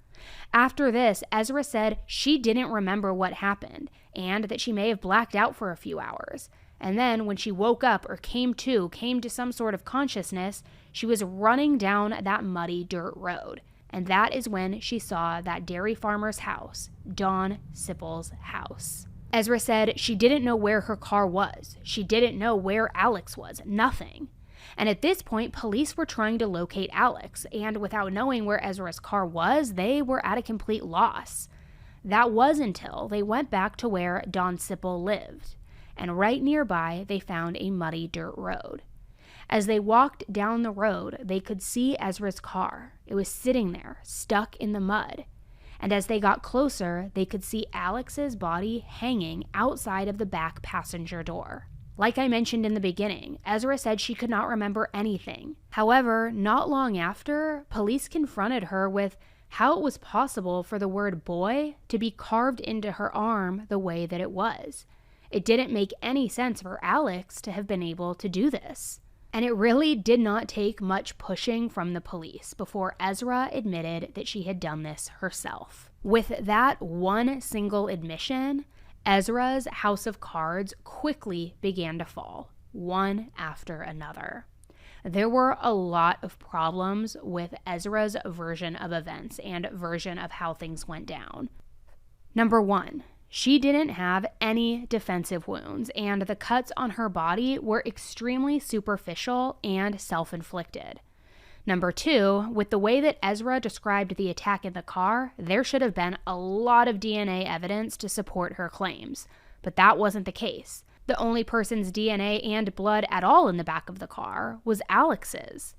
After this, Ezra said she didn't remember what happened and that she may have blacked out for a few hours. And then when she woke up or came to some sort of consciousness, she was running down that muddy dirt road. And that is when she saw that dairy farmer's house, Don Sipple's house. Ezra said she didn't know where her car was. She didn't know where Alex was. Nothing. And at this point, police were trying to locate Alex, and without knowing where Ezra's car was, they were at a complete loss. That was until they went back to where Don Sipple lived, and right nearby, they found a muddy dirt road. As they walked down the road, they could see Ezra's car. It was sitting there, stuck in the mud. And as they got closer, they could see Alex's body hanging outside of the back passenger door. Like I mentioned in the beginning, Ezra said she could not remember anything. However, not long after, police confronted her with how it was possible for the word boy to be carved into her arm the way that it was. It didn't make any sense for Alex to have been able to do this. And it really did not take much pushing from the police before Ezra admitted that she had done this herself. With that one single admission, Ezra's house of cards quickly began to fall, one after another. There were a lot of problems with Ezra's version of events and version of how things went down. Number one, she didn't have any defensive wounds, and the cuts on her body were extremely superficial and self-inflicted. Number two, with the way that Ezra described the attack in the car, there should have been a lot of DNA evidence to support her claims. But that wasn't the case. The only person's DNA and blood at all in the back of the car was Alex's.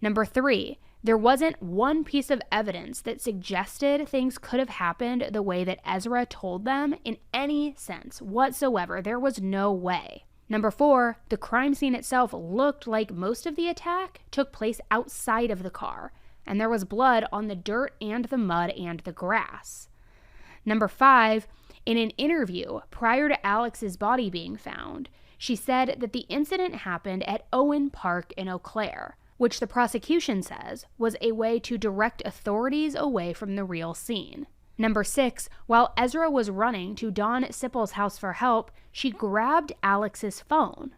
Number three, there wasn't one piece of evidence that suggested things could have happened the way that Ezra told them in any sense whatsoever. There was no way. Number four, the crime scene itself looked like most of the attack took place outside of the car, and there was blood on the dirt and the mud and the grass. Number five, in an interview prior to Alex's body being found, she said that the incident happened at Owen Park in Eau Claire, which the prosecution says was a way to direct authorities away from the real scene. Number six, while Ezra was running to Don Sipple's house for help, she grabbed Alex's phone.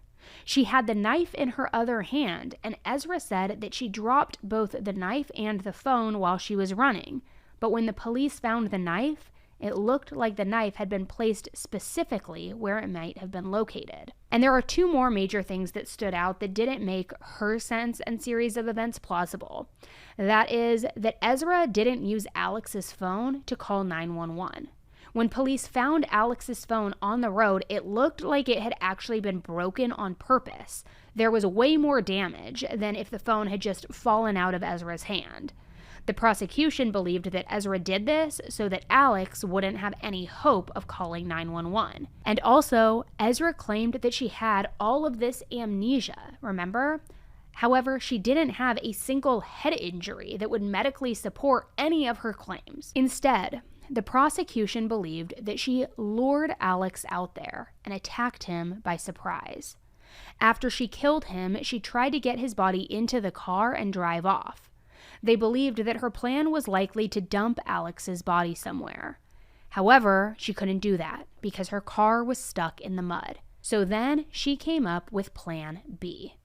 She had the knife in her other hand, and Ezra said that she dropped both the knife and the phone while she was running. But when the police found the knife, it looked like the knife had been placed specifically where it might have been located. And there are two more major things that stood out that didn't make her sense and series of events plausible. That is that Ezra didn't use Alex's phone to call 911. When police found Alex's phone on the road, it looked like it had actually been broken on purpose. There was way more damage than if the phone had just fallen out of Ezra's hand. The prosecution believed that Ezra did this so that Alex wouldn't have any hope of calling 911. And also, Ezra claimed that she had all of this amnesia, remember? However, she didn't have a single head injury that would medically support any of her claims. Instead, the prosecution believed that she lured Alex out there and attacked him by surprise. After she killed him, she tried to get his body into the car and drive off. They believed that her plan was likely to dump Alex's body somewhere. However, she couldn't do that because her car was stuck in the mud. So then she came up with Plan B.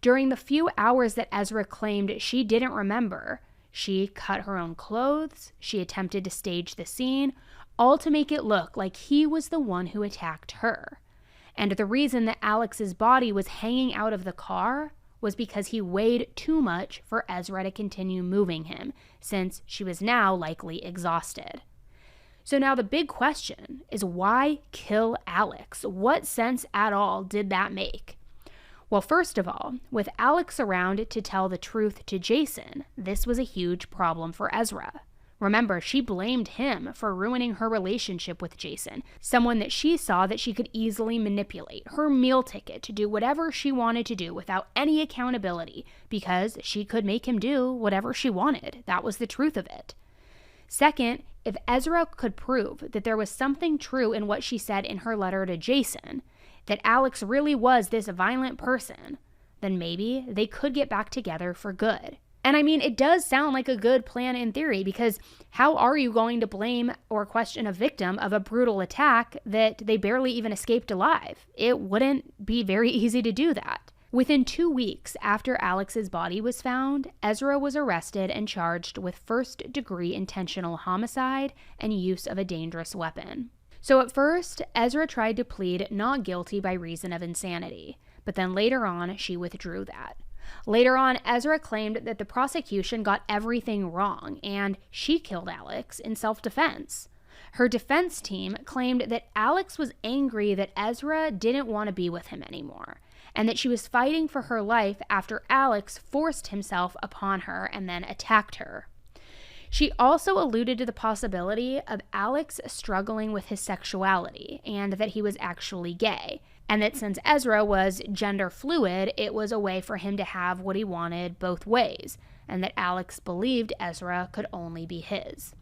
During the few hours that Ezra claimed she didn't remember, she cut her own clothes, she attempted to stage the scene, all to make it look like he was the one who attacked her. And the reason that Alex's body was hanging out of the car was because he weighed too much for Ezra to continue moving him, since she was now likely exhausted. So now the big question is, why kill Alex? What sense at all did that make? Well, first of all, with Alex around to tell the truth to Jason, this was a huge problem for Ezra. Remember, she blamed him for ruining her relationship with Jason, someone that she saw that she could easily manipulate, her meal ticket to do whatever she wanted to do without any accountability, because she could make him do whatever she wanted. That was the truth of it. Second, if Ezra could prove that there was something true in what she said in her letter to Jason, that Alex really was this violent person, then maybe they could get back together for good. And I mean, it does sound like a good plan in theory, because how are you going to blame or question a victim of a brutal attack that they barely even escaped alive? It wouldn't be very easy to do that. Within 2 weeks after Alex's body was found, Ezra was arrested and charged with first-degree intentional homicide and use of a dangerous weapon. So at first, Ezra tried to plead not guilty by reason of insanity, but then later on, she withdrew that. Later on, Ezra claimed that the prosecution got everything wrong, and she killed Alex in self-defense. Her defense team claimed that Alex was angry that Ezra didn't want to be with him anymore, and that she was fighting for her life after Alex forced himself upon her and then attacked her. She also alluded to the possibility of Alex struggling with his sexuality and that he was actually gay, and that since Ezra was gender fluid, it was a way for him to have what he wanted both ways, and that Alex believed Ezra could only be his.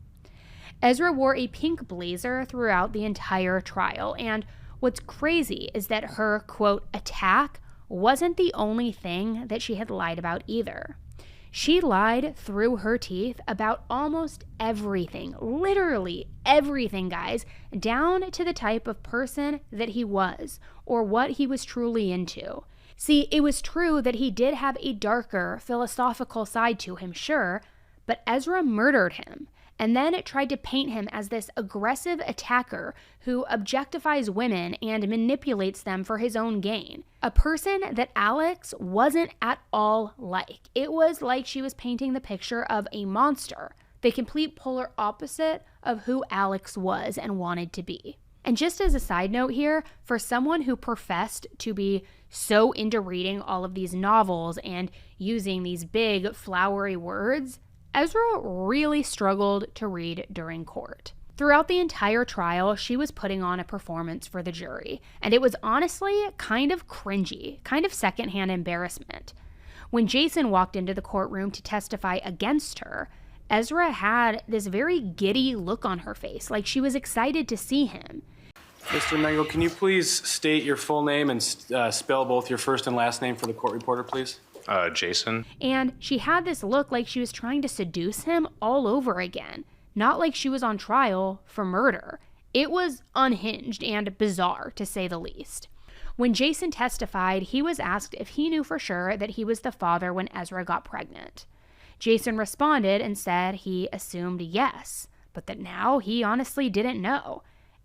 Ezra wore a pink blazer throughout the entire trial, and what's crazy is that her, quote, attack wasn't the only thing that she had lied about either. She lied through her teeth about almost everything, literally everything, guys, down to the type of person that he was or what he was truly into. See, it was true that he did have a darker philosophical side to him, sure, but Ezra murdered him. And then it tried to paint him as this aggressive attacker who objectifies women and manipulates them for his own gain. A person that Alex wasn't at all like. It was like she was painting the picture of a monster, the complete polar opposite of who Alex was and wanted to be. And just as a side note here, for someone who professed to be so into reading all of these novels and using these big, flowery words, Ezra really struggled to read during court. Throughout the entire trial, she was putting on a performance for the jury, and it was honestly kind of cringy, kind of secondhand embarrassment. When Jason walked into the courtroom to testify against her, Ezra had this very giddy look on her face, like she was excited to see him. Mr. Mengel, can you please state your full name and spell both your first and last name for the court reporter, please? Jason. And she had this look like she was trying to seduce him all over again, not like she was on trial for murder. It was unhinged and bizarre, to say the least. When Jason testified, he was asked if he knew for sure that he was the father when Ezra got pregnant. Jason responded and said he assumed yes, but that now he honestly didn't know.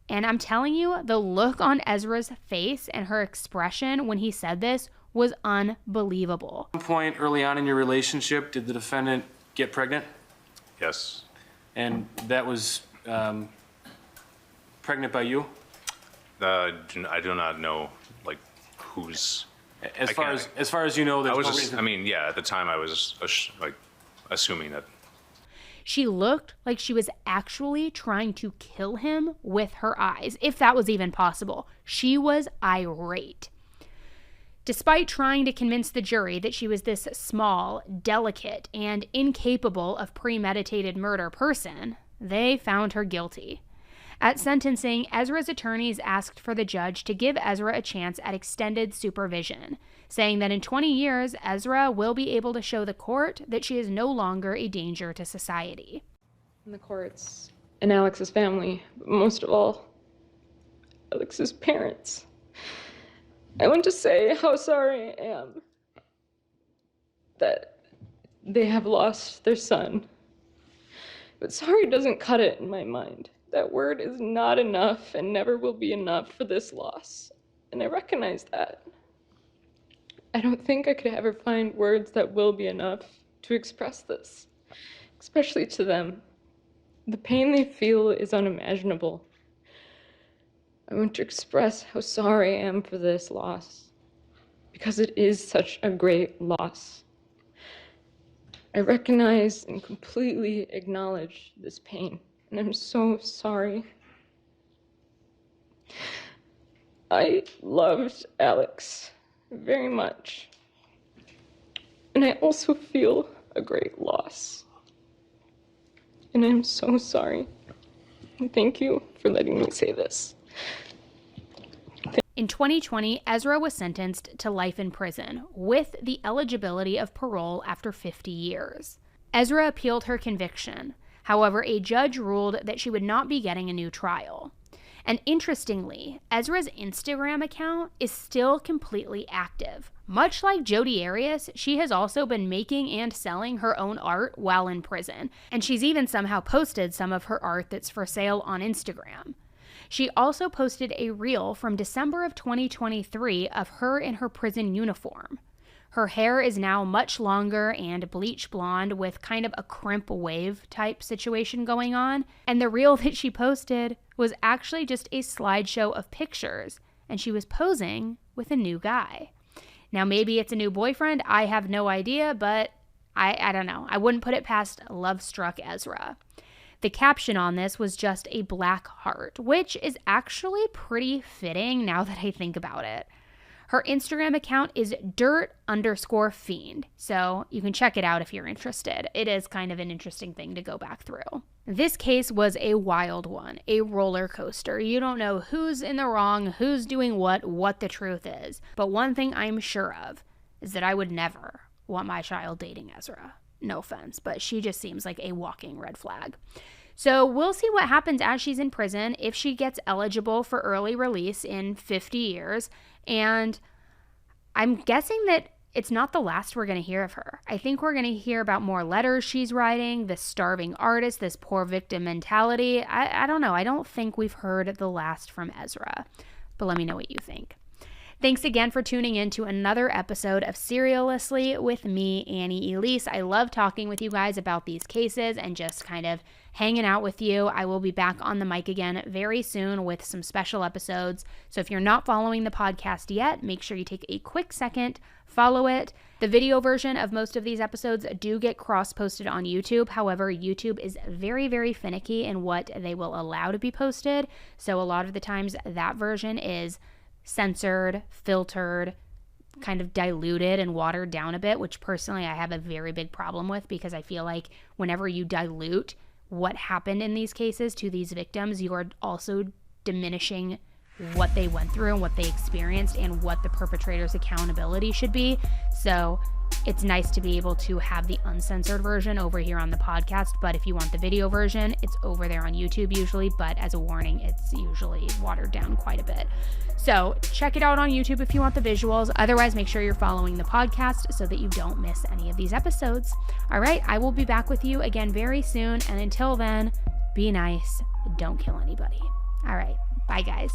And I'm telling you, the look on Ezra's face and her expression when he said this was unbelievable. At one point early on in your relationship, did the defendant get pregnant? Yes. And that was pregnant by you? I do not know, like, who's... As far as you know, there's I was no just, reason. I mean, yeah, at the time I was, like, assuming that. She looked like she was actually trying to kill him with her eyes, if that was even possible. She was irate. Despite trying to convince the jury that she was this small, delicate, and incapable of premeditated murder person, they found her guilty. At sentencing, Ezra's attorneys asked for the judge to give Ezra a chance at extended supervision, saying that in 20 years, Ezra will be able to show the court that she is no longer a danger to society. In the courts, and Alex's family, but most of all, Alex's parents. I want to say how sorry I am that they have lost their son. But sorry doesn't cut it in my mind. That word is not enough and never will be enough for this loss. And I recognize that. I don't think I could ever find words that will be enough to express this, especially to them. The pain they feel is unimaginable. I want to express how sorry I am for this loss, because it is such a great loss. I recognize and completely acknowledge this pain, and I'm so sorry. I loved Alex very much, and I also feel a great loss. And I'm so sorry. And thank you for letting me say this. In 2020, Ezra was sentenced to life in prison with the eligibility of parole after 50 years. Ezra appealed her conviction. However, a judge ruled that she would not be getting a new trial. And interestingly, Ezra's Instagram account is still completely active. Much like Jodi Arias, she has also been making and selling her own art while in prison. And she's even somehow posted some of her art that's for sale on Instagram. She also posted a reel from December of 2023 of her in her prison uniform. Her hair is now much longer and bleach blonde with kind of a crimp wave type situation going on. And the reel that she posted was actually just a slideshow of pictures, and she was posing with a new guy. Now, maybe it's a new boyfriend. I have no idea, but I don't know. I wouldn't put it past love-struck Ezra. The caption on this was just a black heart, which is actually pretty fitting now that I think about it. Her Instagram account is dirt_fiend, so you can check it out if you're interested. It is kind of an interesting thing to go back through. This case was a wild one, a roller coaster. You don't know who's in the wrong, who's doing what the truth is. But one thing I'm sure of is that I would never want my child dating Ezra. No offense, but she just seems like a walking red flag. So we'll see what happens as she's in prison, if she gets eligible for early release in 50 years. And I'm guessing that it's not the last we're going to hear of her. I think we're going to hear about more letters she's writing, this starving artist, this poor victim mentality. I don't know. I don't think we've heard the last from Ezra. But let me know what you think. Thanks again for tuning in to another episode of Serialously with me, Annie Elise. I love talking with you guys about these cases and just kind of hanging out with you. I will be back on the mic again very soon with some special episodes. So if you're not following the podcast yet, make sure you take a quick second, follow it. The video version of most of these episodes do get cross-posted on YouTube. However, YouTube is very, very finicky in what they will allow to be posted. So a lot of the times that version is censored, filtered, kind of diluted and watered down a bit, which personally I have a very big problem with, because I feel like whenever you dilute what happened in these cases to these victims, you are also diminishing what they went through and what they experienced and what the perpetrator's accountability should be. So it's nice to be able to have the uncensored version over here on the podcast, but if you want the video version, it's over there on YouTube usually, but as a warning, it's usually watered down quite a bit. So check it out on YouTube if you want the visuals. Otherwise, make sure you're following the podcast so that you don't miss any of these episodes. All right, I will be back with you again very soon, and until then, be nice, don't kill anybody. All right, bye guys.